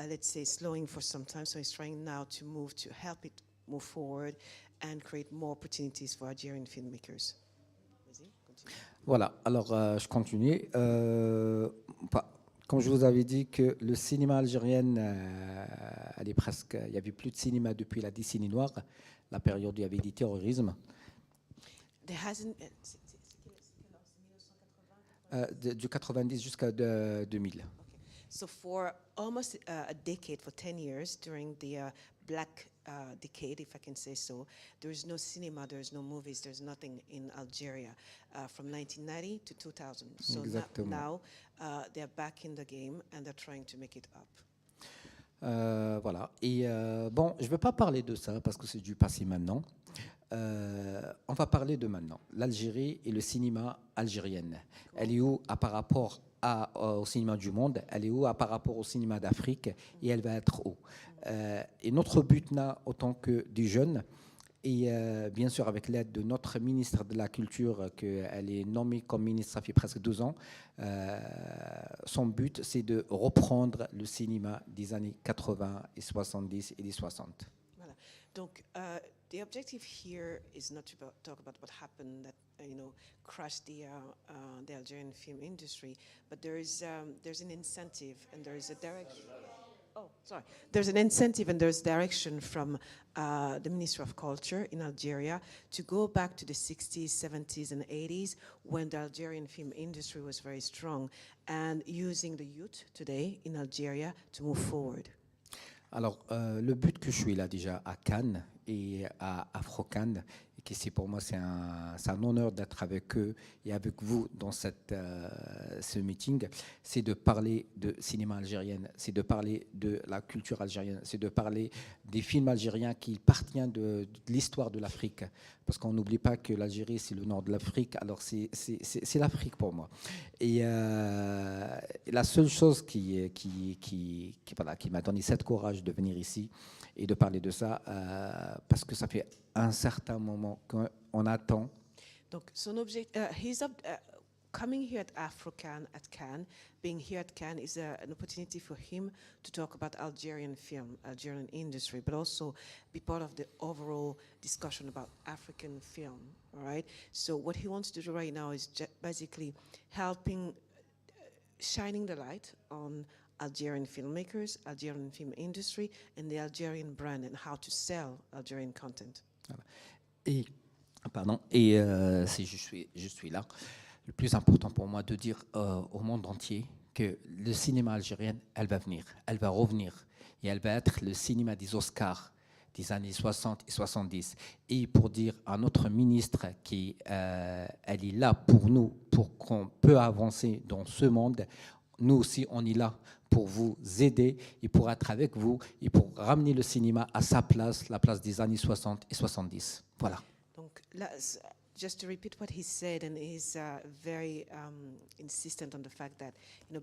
let's say, slowing for some time, so he's trying now to help it move forward and create more opportunities for Algerian filmmakers. Voilà, alors je continue. Comme je vous avais dit que le cinéma algérien, elle est presque, il n'y avait plus de cinéma depuis la décennie noire, la période où il y avait du terrorisme. There hasn't. Du 90 jusqu'à 2000. Okay. So for almost a decade, for 10 years, during the black decade, if I can say so, there is no cinema, there is no movies, there's nothing in Algeria from 1990 to 2000. So now they're back in the game and they're trying to make it up. Voilà. Et bon, je ne vais pas parler de ça parce que c'est du passé maintenant. On va parler de maintenant. L'Algérie et le cinéma algérien. Elle est où par rapport au cinéma du monde? Elle est où par rapport au cinéma d'Afrique? Et elle va être où? Et notre but là, autant que des jeunes, et bien sûr avec l'aide de notre ministre de la Culture, qu'elle est nommée comme ministre, ça fait presque 2 ans, son but c'est de reprendre le cinéma des années 80 et 70 et des 60. Voilà. Donc, the objective here is not to talk about what happened that crushed the Algerian film industry, but there's an incentive and there is a direction. Oh, sorry. There's an incentive and there's direction from the Ministry of Culture in Algeria to go back to the 60s, 70s, and 80s when the Algerian film industry was very strong, and using the youth today in Algeria to move forward. Alors, le but que je suis là déjà à Cannes et à Afro, et que pour moi c'est un honneur d'être avec eux et avec vous dans ce meeting, c'est de parler de cinéma algérien, c'est de parler de la culture algérienne, c'est de parler des films algériens qui appartiennent de l'histoire de l'Afrique. Parce qu'on n'oublie pas que l'Algérie, c'est le nord de l'Afrique, alors c'est l'Afrique pour moi. Et la seule chose qui m'a donné cette courage de venir ici et de parler de ça, parce que ça fait un certain moment qu'on attend. Donc, son objectif, coming here at Afro-Can, at Cannes, being here at Cannes is an opportunity for him to talk about Algerian film, Algerian industry, but also be part of the overall discussion about African film, all right? So what he wants to do right now is basically helping, shining the light on Algerian filmmakers, Algerian film industry, and the Algerian brand and how to sell Algerian content. Voilà. Et si je suis là, le plus important pour moi de dire au monde entier que le cinéma algérien, elle va venir, elle va revenir et elle va être le cinéma des Oscars des années 60 et 70. Et pour dire à notre ministre qu'elle est là pour nous, pour qu'on peut avancer dans ce monde, nous aussi on est là pour vous aider et pour être avec vous et pour ramener le cinéma à sa place, la place des années 60 et 70. Voilà. Donc là, just to repeat what he said, and he's very insistent on the fact that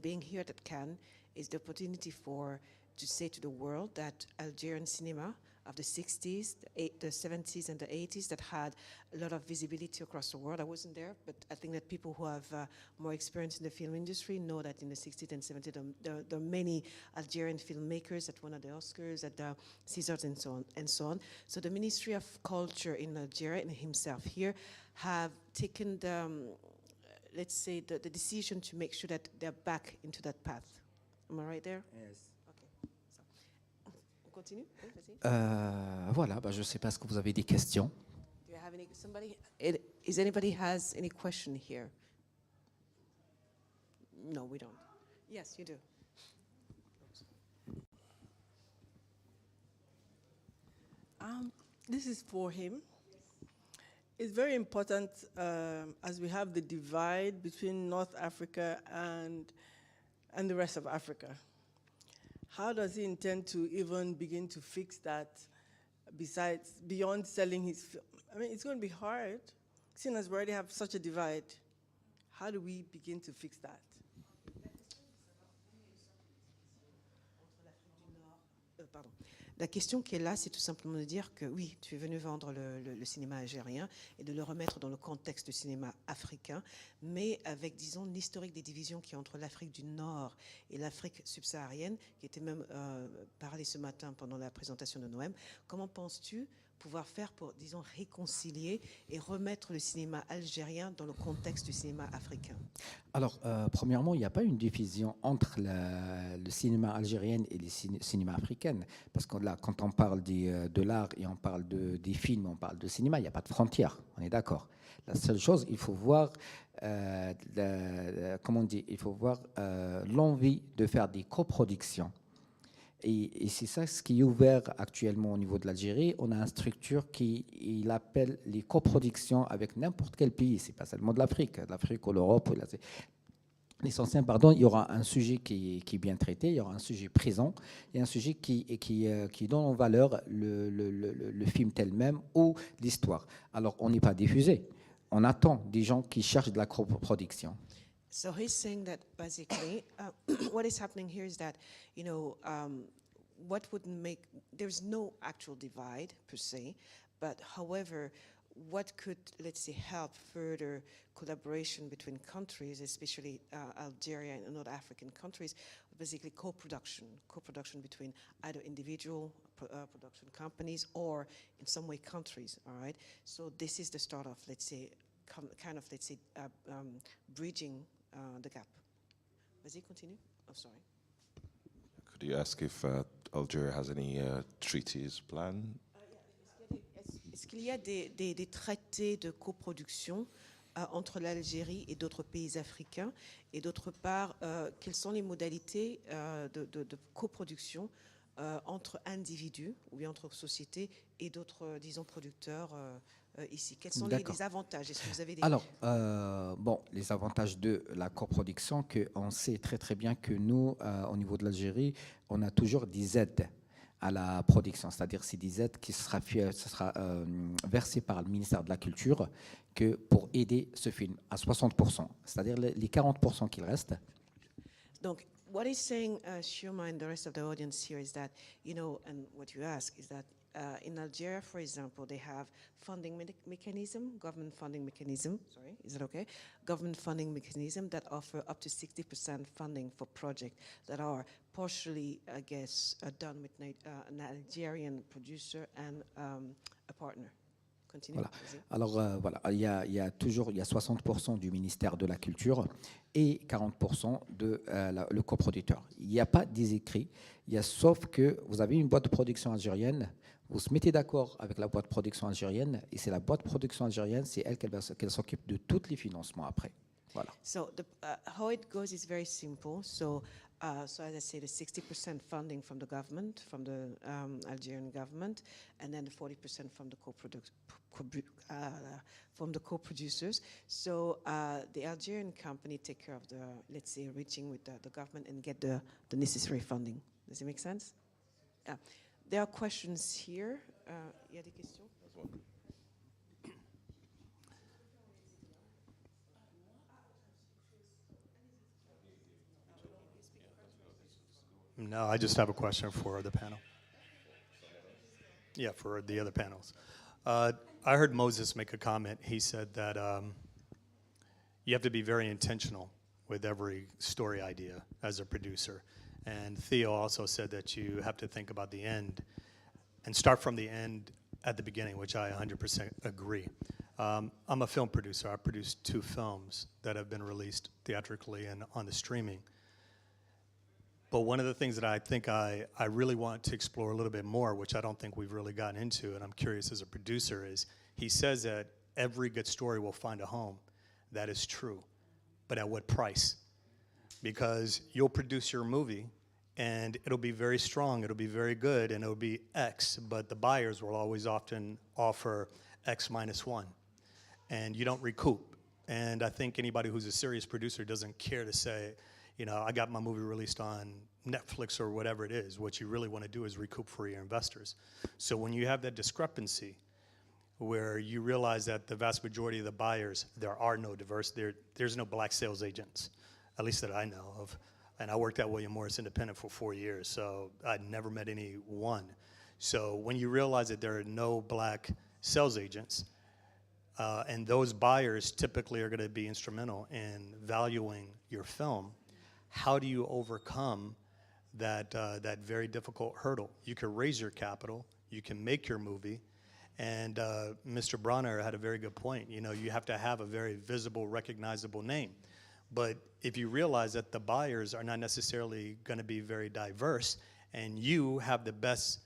being here at Cannes is the opportunity to say to the world that Algerian cinema of the 60s, the 70s, and the 80s that had a lot of visibility across the world. I wasn't there, but I think that people who have more experience in the film industry know that in the 60s and 70s there are many Algerian filmmakers that won at the Oscars, at the Caesars, and so on. So the Ministry of Culture in Algeria and himself here have taken the, let's say, the decision to make sure that they're back into that path. Am I right there? Yes. Continue. Voilà, je ne sais pas, est-ce que vous avez des questions? Do you have is anybody has any question here? No, we don't. Yes, you do. This is for him. It's very important as we have the divide between North Africa and the rest of Africa. How does he intend to even begin to fix that beyond selling his film? I mean, it's going to be hard, seeing as we already have such a divide. How do we begin to fix that? Pardon. La question qui est là, c'est tout simplement de dire que oui, tu es venu vendre le cinéma algérien et de le remettre dans le contexte du cinéma africain, mais avec, disons, l'historique des divisions qui est entre l'Afrique du Nord et l'Afrique subsaharienne, qui était même parlé ce matin pendant la présentation de Noël. Comment penses-tu pouvoir faire pour, disons, réconcilier et remettre le cinéma algérien dans le contexte du cinéma africain? Alors, premièrement, il n'y a pas une division entre le cinéma algérien et le cinéma africain. Parce que là, quand on parle de l'art et on parle des films, on parle de cinéma, il n'y a pas de frontières. On est d'accord. La seule chose, il faut voir, comment on dit, il faut voir l'envie de faire des coproductions. Et c'est ça ce qui est ouvert actuellement au niveau de l'Algérie. On a une structure qui appelle les coproductions avec n'importe quel pays. C'est pas seulement de l'Afrique ou l'Europe. L'essentiel, pardon, il y aura un sujet qui est bien traité, il y aura un sujet présent et un sujet qui donne en valeur le film tel-même ou l'histoire. Alors, on n'est pas diffusé. On attend des gens qui cherchent de la coproduction. So he's saying that basically, what is happening here is that, what would make, there's no actual divide per se, but however, what could, let's say, help further collaboration between countries, especially Algeria and other African countries, basically co-production between either individual production companies or in some way countries, all right? So this is the start of, let's say, kind of, let's say, bridging the gap. Vas-y, continue. Oh, sorry. Could you ask if Algeria has any treaties planned? Est-ce qu'il y a des traités de coproduction entre l'Algérie et d'autres pays africains? Et d'autre part, quelles sont les modalités de coproduction entre individus ou bien entre sociétés et d'autres, disons, producteurs ici? Quels sont les avantages? Est-ce que vous avez des... Alors, les avantages de la coproduction, on sait très très bien que nous, au niveau de l'Algérie, on a toujours des aides à la production, c'est-à-dire c'est des aides qui sera versées par le ministère de la Culture pour aider ce film à 60%, c'est-à-dire les 40% qu'il reste. Donc, what he's saying, Shuma and the rest of the audience here is that, and what you ask is that in Algeria, for example, they have funding mechanism, government funding mechanism, sorry, is it okay? Government funding mechanism that offer up to 60% funding for projects that are partially, I guess, done with an Algerian producer and a partner. Continue. Voilà. Alors il y a 60% du ministère de la Culture et 40% le coproducteur. Il n'y a pas des écrits, sauf que vous avez une boîte de production algérienne, vous se mettez d'accord avec la boîte de production algérienne et c'est la boîte de production algérienne, c'est elle qu'elle s'occupe de tous les financements après. Voilà. So how it goes is very simple. So as I say, the 60% funding from the government, from the Algerian government, and then the 40% from the co-producers. So the Algerian company take care of the, let's say, reaching with the government and get the necessary funding. Does it make sense? There are questions here. Il y a des questions? No, I just have a question for the panel. Yeah, for the other panels. I heard Moses make a comment. He said that you have to be very intentional with every story idea as a producer. And Theo also said that you have to think about the end and start from the end at the beginning, which I 100% agree. I'm a film producer. I produced 2 films that have been released theatrically and on the streaming. But one of the things that I think I really want to explore a little bit more, which I don't think we've really gotten into, and I'm curious as a producer, is he says that every good story will find a home. That is true. But at what price? Because you'll produce your movie, and it'll be very strong, it'll be very good, and it'll be X, but the buyers will always often offer X minus 1, and you don't recoup. And I think anybody who's a serious producer doesn't care to say, I got my movie released on Netflix or whatever it is. What you really want to do is recoup for your investors. So when you have that discrepancy where you realize that the vast majority of the buyers, there are no there's no black sales agents, at least that I know of. And I worked at William Morris Independent for 4 years, so I never met anyone. So when you realize that there are no black sales agents, and those buyers typically are going to be instrumental in valuing your film, how do you overcome that very difficult hurdle? You can raise your capital, you can make your movie, And Mr. Bronner had a very good point. You know, you have to have a very visible, recognizable name. But if you realize that the buyers are not necessarily going to be very diverse, and you have the best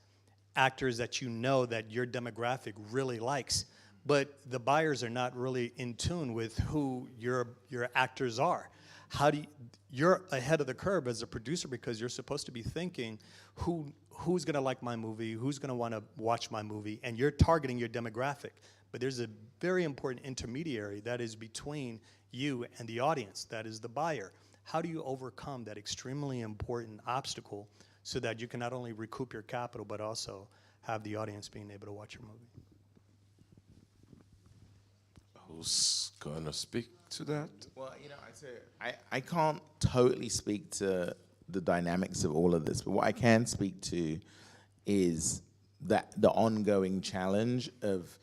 actors that you know that your demographic really likes, but the buyers are not really in tune with who your actors are. How do you're ahead of the curve as a producer, because you're supposed to be thinking who's going to like my movie, who's going to want to watch my movie, and you're targeting your demographic. But there's a very important intermediary that is between you and the audience, that is the buyer. How do you overcome that extremely important obstacle so that you can not only recoup your capital, but also have the audience being able to watch your movie? Who's going to speak to that? Well, you know, I can't totally speak to the dynamics of all of this, but what I can speak to is that the ongoing challenge of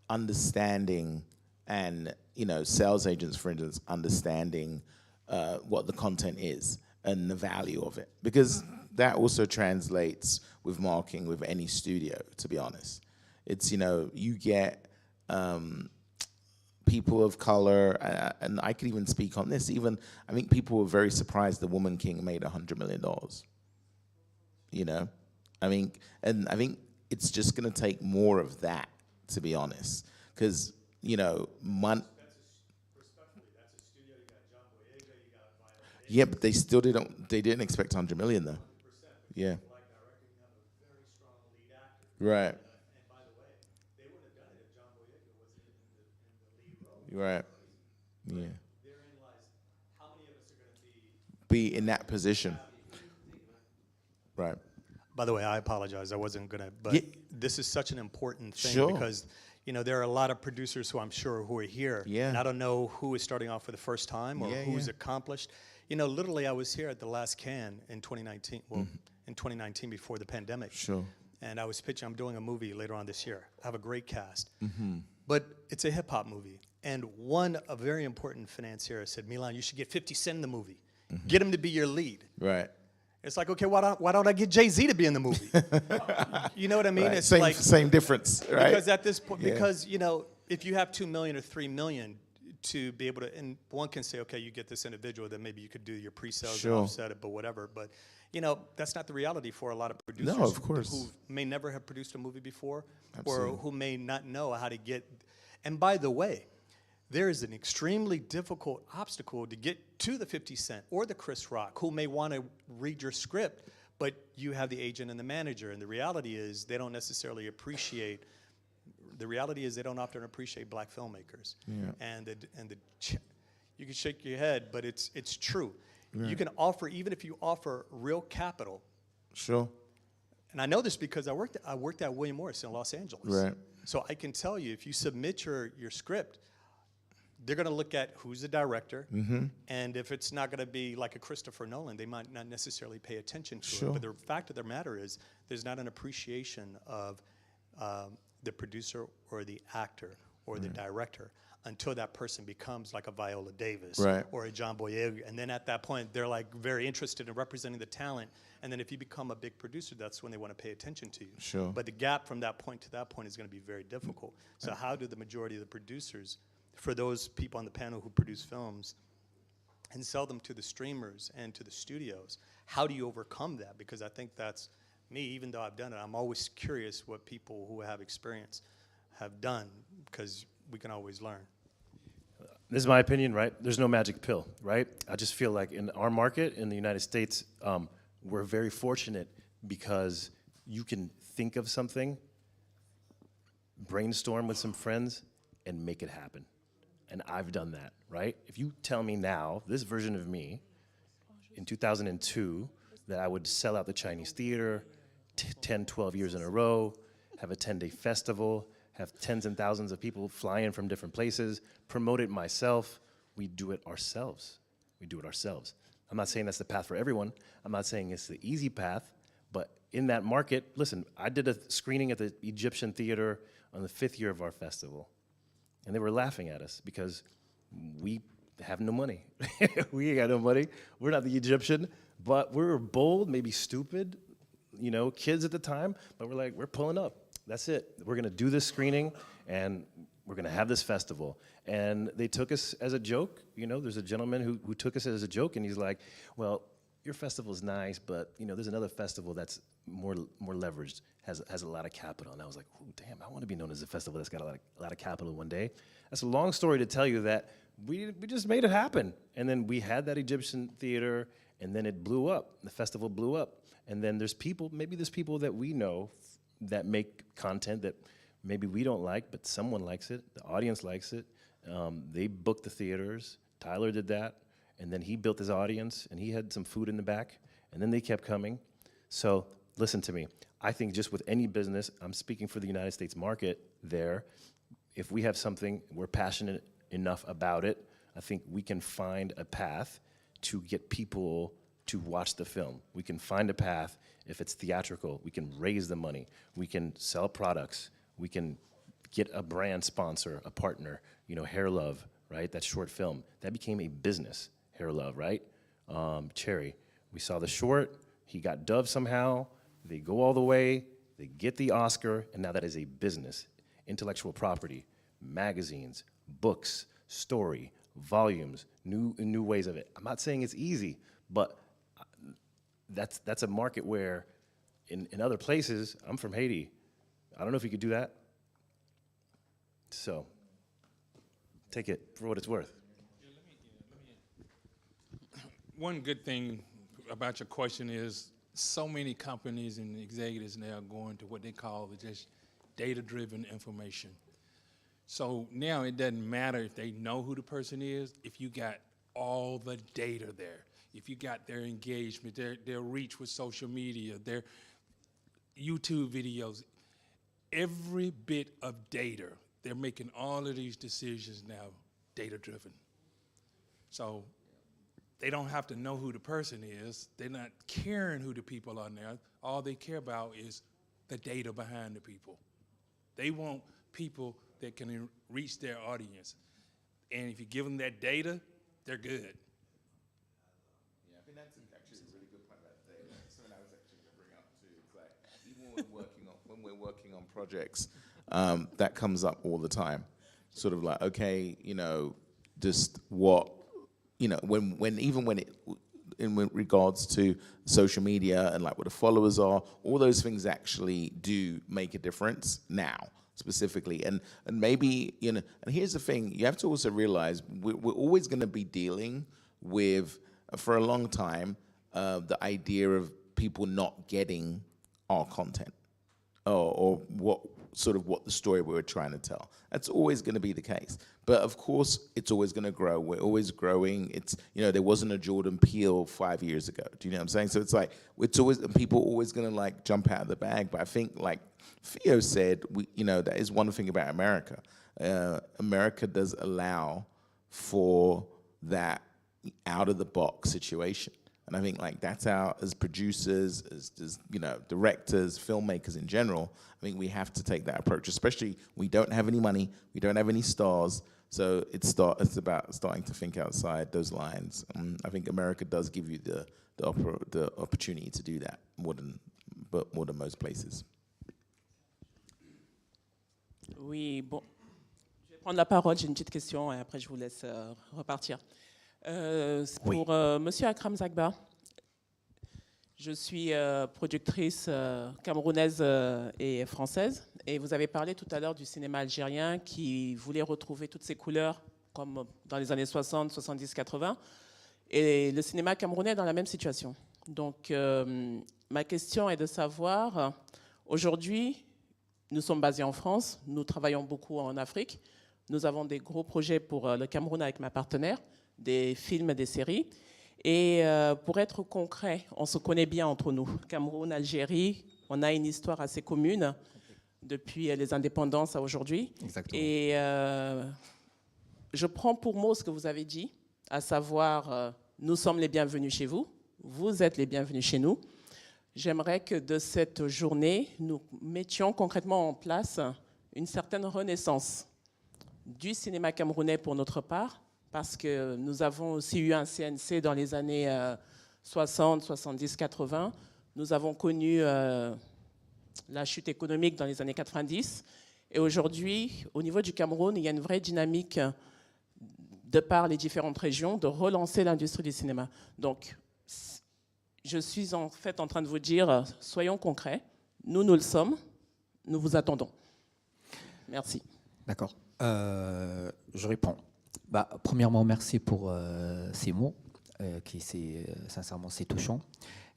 understanding, and, you know, sales agents, for instance, understanding what the content is and the value of it, because that also translates with marketing with any studio, to be honest. It's, you know, you get people of color, and I could even speak on this, even, I think people were very surprised The Woman King made $100 million. You know? I mean, and I think it's just gonna take more of that, to be honest. Because, you know, yeah, but they still didn't expect 100 million though. Yeah. Right. Right. Yeah. Be in that position. Right. By the way, I apologize. I wasn't going to, but Yeah. this is such an important thing Sure. because, you know, there are a lot of producers who I'm sure who are here. Yeah. And I don't know who is starting off for the first time or Yeah, who's yeah. accomplished. You know, literally, I was here at the last Cannes in 2019. Well, in 2019 before the pandemic. Sure. And I was pitching. I'm doing a movie later on this year. I have a great cast. Mm-hmm. But it's a hip hop movie. And a very important financier said, Milan, you should get 50 Cent in the movie. Mm-hmm. Get him to be your lead. Right. It's like, okay, why don't I get Jay-Z to be in the movie? You know what I mean? Right. It's Same, like same difference, right? because at this point, Yeah. because you know, if you have 2 million or 3 million to be able to, and one can say, okay, you get this individual, then maybe you could do your pre-sales Sure. and offset it, but whatever. But you know, that's not the reality for a lot of producers. No, of course. Who may never have produced a movie before, Absolutely. or who may not know how to get. And by the way, there is an extremely difficult obstacle to get to the 50 Cent or the Chris Rock, who may want to read your script, but you have the agent and the manager. And the reality is they don't necessarily appreciate. The reality is they don't often appreciate black filmmakers. Yeah. And you can shake your head, but it's true. Right. You can offer, even if you offer real capital. Sure. And I know this because I worked at William Morris in Los Angeles. Right. So I can tell you, if you submit your script, they're going to look at who's the director, Mm-hmm. and if it's not going to be like a Christopher Nolan, they might not necessarily pay attention to Sure. it. But the fact of the matter is, there's not an appreciation of the producer or the actor or the director until that person becomes like a Viola Davis Right. or a John Boyega. And then at that point, they're like very interested in representing the talent. And then if you become a big producer, that's when they want to pay attention to you. Sure. But the gap from that point to that point is going to be very difficult. So how do the majority of the producers, for those people on the panel who produce films and sell them to the streamers and to the studios, how do you overcome that? Because I think that's me, even though I've done it, I'm always curious what people who have experience have done, because we can always learn. This is my opinion, right? There's no magic pill, right? I just feel like in our market, in the United States, we're very fortunate because you can think of something, brainstorm with some friends, and make it happen. And I've done that, right? If you tell me now, this version of me, in 2002, that I would sell out the Chinese theater 10, 12 years in a row, have a 10-day festival, have tens and thousands of people fly in from different places, promote it myself, we do it ourselves. We do it ourselves. I'm not saying that's the path for everyone. I'm not saying it's the easy path, but in that market, listen, I did a screening at the Egyptian Theater on the 5th year of our festival, and they were laughing at us because we have no money. We ain't got no money. We're not the Egyptian, but we were bold, maybe stupid, you know, kids at the time, but we're like, we're pulling up. that's it. We're going to do this screening, and we're going to have this festival. And they took us as a joke. You know, there's a gentleman who took us as a joke, and he's like, well, your festival is nice, but, you know, there's another festival that's more leveraged, has a lot of capital. And I was like, oh, damn, I want to be known as a festival that's got a lot of capital one day. That's a long story to tell you that we just made it happen. And then we had that Egyptian theater, and then it blew up. The festival blew up. And then there's people that we know that make content that maybe we don't like, but someone likes it, the audience likes it. They booked the theaters. Tyler did that, and then he built his audience, and he had some food in the back, and then they kept coming. So listen to me. I think just with any business, I'm speaking for the United States market there, if we have something, we're passionate enough about it, I think we can find a path to get people to watch the film. We can find a path, if it's theatrical, we can raise the money, we can sell products, we can get a brand sponsor, a partner, you know, Hair Love, right? That short film, that became a business, Hair Love, right? Cherry, we saw the short, he got Dove somehow, they go all the way, they get the Oscar, and now that is a business. Intellectual property, magazines, books, story, volumes, new ways of it. I'm not saying it's easy, but that's a market where in other places, I'm from Haiti, I don't know if you could do that. So, take it for what it's worth. One good thing about your question is so many companies and executives now are going to what they call just data-driven information. So now it doesn't matter if they know who the person is, if you got all the data there, if you got their engagement, their reach with social media, their YouTube videos, every bit of data, they're making all of these decisions now data-driven. So they don't have to know who the person is. They're not caring who the people are there. All they care about is the data behind the people. They want people that can reach their audience. And if you give them that data, they're good. Yeah, I think that's actually a really good point about data. That's something I was actually going to bring up too. It's like, even when we're working on projects, that comes up all the time. Sort of like, okay, you know, just what, you know, in regards to social media and like what the followers are, all those things actually do make a difference now, specifically. And maybe, you know, and here's the thing, you have to also realize we're always going to be dealing with, for a long time, the idea of people not getting our content or what the story we were trying to tell. That's always going to be the case. But of course, it's always going to grow. We're always growing. It's, you know, there wasn't a Jordan Peele 5 years ago. Do you know what I'm saying? So it's like, it's always, people are always going to like jump out of the bag. But I think like Theo said, you know, that is one thing about America. America does allow for that out of the box situation. And I think like that's how, as producers, as you know, directors, filmmakers in general, I think we have to take that approach, especially we don't have any money, we don't have any stars, so it's about starting to think outside those lines. I think America does give you the opportunity to do that more than most places. Oui, bon, je vais prendre la parole, j'ai une petite question et après je vous laisse repartir. C'est pour Monsieur Akram Zaghba. Je suis productrice camerounaise et française. Et vous avez parlé tout à l'heure du cinéma algérien qui voulait retrouver toutes ses couleurs comme dans les années 60, 70, 80. Et le cinéma camerounais est dans la même situation. Donc ma question est de savoir, aujourd'hui, nous sommes basés en France, nous travaillons beaucoup en Afrique. Nous avons des gros projets pour le Cameroun avec ma partenaire, des films, des séries. Et pour être concret, on se connaît bien entre nous. Cameroun, Algérie, on a une histoire assez commune depuis les indépendances à aujourd'hui. Exactement. Et je prends pour mot ce que vous avez dit, à savoir, nous sommes les bienvenus chez vous, vous êtes les bienvenus chez nous. J'aimerais que de cette journée, nous mettions concrètement en place une certaine renaissance du cinéma camerounais pour notre part, parce que nous avons aussi eu un CNC dans les années 60, 70, 80. Nous avons connu la chute économique dans les années 90. Et aujourd'hui, au niveau du Cameroun, il y a une vraie dynamique, de par les différentes régions, de relancer l'industrie du cinéma. Donc, je suis en fait en train de vous dire, soyons concrets, nous le sommes, nous vous attendons. Merci. D'accord. Je réponds. Premièrement, merci pour ces mots, sincèrement, c'est touchant.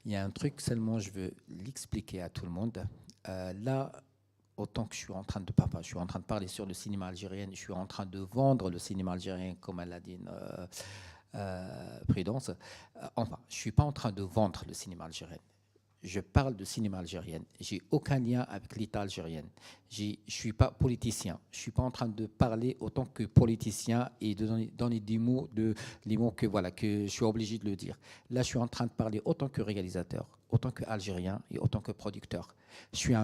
Il y a un truc seulement, je veux l'expliquer à tout le monde. Là, autant que je suis en train de parler sur le cinéma algérien, je suis en train de vendre le cinéma algérien, comme elle a dit Prudence. Enfin, je ne suis pas en train de vendre le cinéma algérien. Je parle de cinéma algérien. Je n'ai aucun lien avec l'État algérien. Je ne suis pas politicien. Je ne suis pas en train de parler autant que politicien et de donner des mots, les mots que je suis obligé de le dire. Là, je suis en train de parler autant que réalisateur, autant qu'Algérien et autant que producteur. Je suis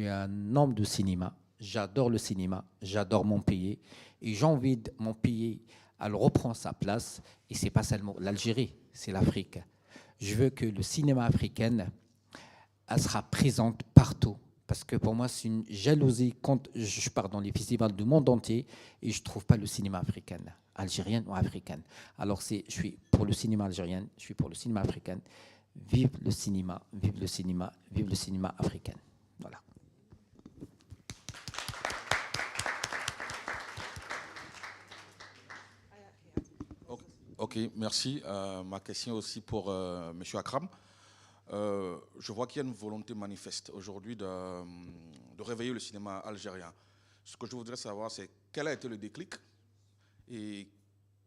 un homme de cinéma. J'adore le cinéma. J'adore mon pays. Et j'invite mon pays à le reprendre sa place. Et ce n'est pas seulement l'Algérie, c'est l'Afrique. Je veux que le cinéma africain sera présent partout. Parce que pour moi, c'est une jalousie quand je pars dans les festivals du monde entier et je ne trouve pas le cinéma africain, algérien ou africain. Alors, je suis pour le cinéma algérien, je suis pour le cinéma africain. Vive le cinéma, vive le cinéma, vive le cinéma africain. Voilà. Ok, merci. Ma question aussi pour M. Akram. Je vois qu'il y a une volonté manifeste aujourd'hui de réveiller le cinéma algérien. Ce que je voudrais savoir, c'est quel a été le déclic et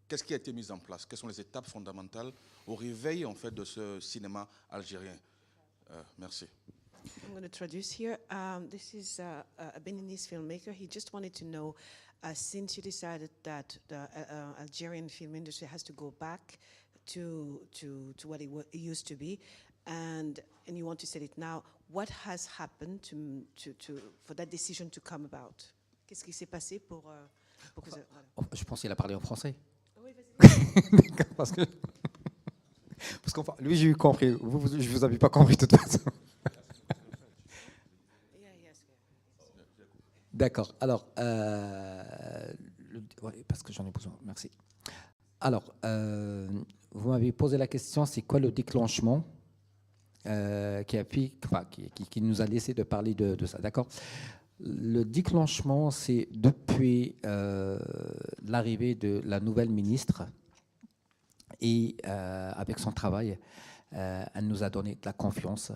qu'est-ce qui a été mis en place? Quelles sont les étapes fondamentales au réveil en fait, de ce cinéma algérien? Merci. I'm going to introduce here. This is a Beninese filmmaker. He just wanted to know, since you decided that the Algerian film industry has to go back to what it used to be, and you want to say it now, what has happened for that decision to come about? Qu'est-ce qui s'est passé pour que ça, voilà. Je pense qu'il a parlé en français. Oui, vas-y. parce qu'enfin, lui, j'ai eu compris. Je vous avais pas compris de toute façon. D'accord. Alors, parce que j'en ai besoin. Merci. Alors, vous m'avez posé la question, c'est quoi le déclenchement qui nous a laissé de parler de ça, d'accord? Le déclenchement, c'est depuis l'arrivée de la nouvelle ministre et avec son travail, elle nous a donné de la confiance,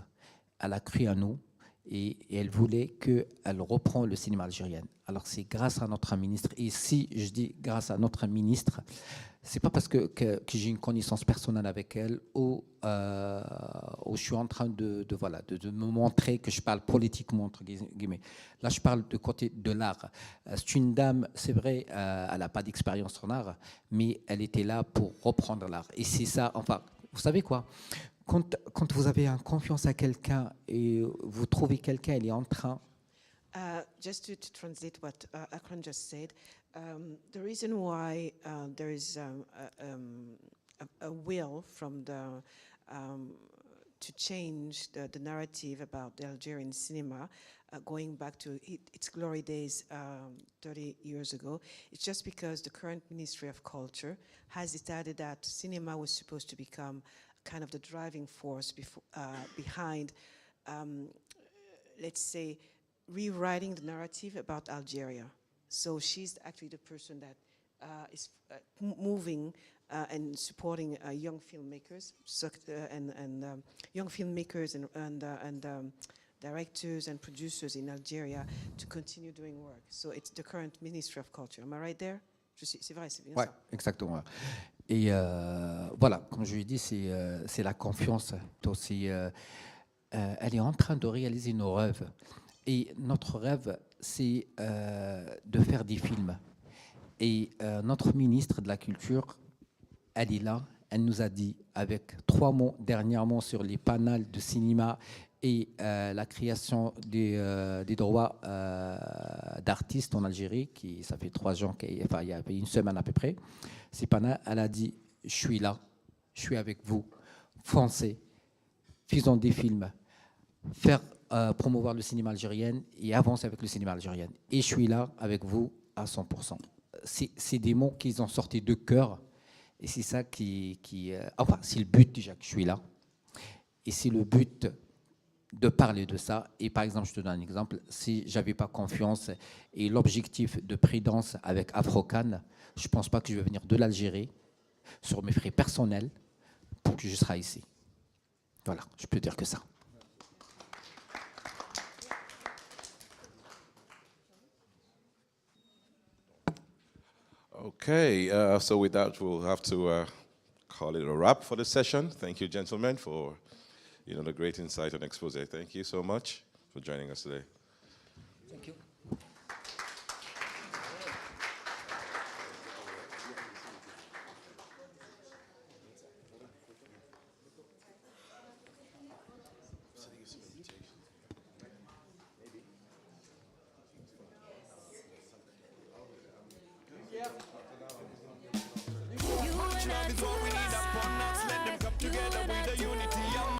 elle a cru en nous. Et elle voulait qu'elle reprenne le cinéma algérien. Alors c'est grâce à notre ministre. Et si je dis grâce à notre ministre, c'est pas parce que j'ai une connaissance personnelle avec elle ou je suis en train de me montrer que je parle politiquement, entre guillemets. Là, je parle du côté de l'art. C'est une dame, c'est vrai, elle n'a pas d'expérience en art, mais elle était là pour reprendre l'art. Et c'est ça, enfin, vous savez quoi ? Quand vous avez confiance à quelqu'un et vous trouvez quelqu'un, il est en train... Just to translate what Akram just said, the reason why there is a will from to change the narrative about the Algerian cinema, going back to its glory days 30 years ago, it's just because the current Ministry of Culture has decided that cinema was supposed to become kind of the driving force behind, let's say, rewriting the narrative about Algeria. So she's actually the person that is moving and supporting young filmmakers, young filmmakers and directors and producers in Algeria to continue doing work. So it's the current Ministry of Culture. Am I right there? C'est vrai, c'est bien ça. Exactement. Et voilà, comme je lui ai dit, c'est la confiance. Elle est en train de réaliser nos rêves. Et notre rêve, c'est de faire des films. Et notre ministre de la Culture, elle est là. Elle nous a dit, avec 3 mots dernièrement sur les panels de cinéma et la création des droits d'artistes en Algérie, ça fait 3 ans, il y a une semaine à peu près, ces panels, elle a dit, je suis là, je suis avec vous, foncez, faisons des films, faire promouvoir le cinéma algérien et avancer avec le cinéma algérien. Et je suis là avec vous à 100%. C'est des mots qu'ils ont sortis de cœur. Et c'est ça enfin, c'est le but déjà que je suis là. Et c'est le but de parler de ça. Et par exemple, je te donne un exemple. Si je n'avais pas confiance et l'objectif de prudence avec Afro, je ne pense pas que je vais venir de l'Algérie sur mes frais personnels pour que je serai ici. Voilà, je peux dire que ça. Okay, so with that, we'll have to call it a wrap for the session. Thank you, gentlemen, for the great insight and expose. Thank you so much for joining us today. Thank you.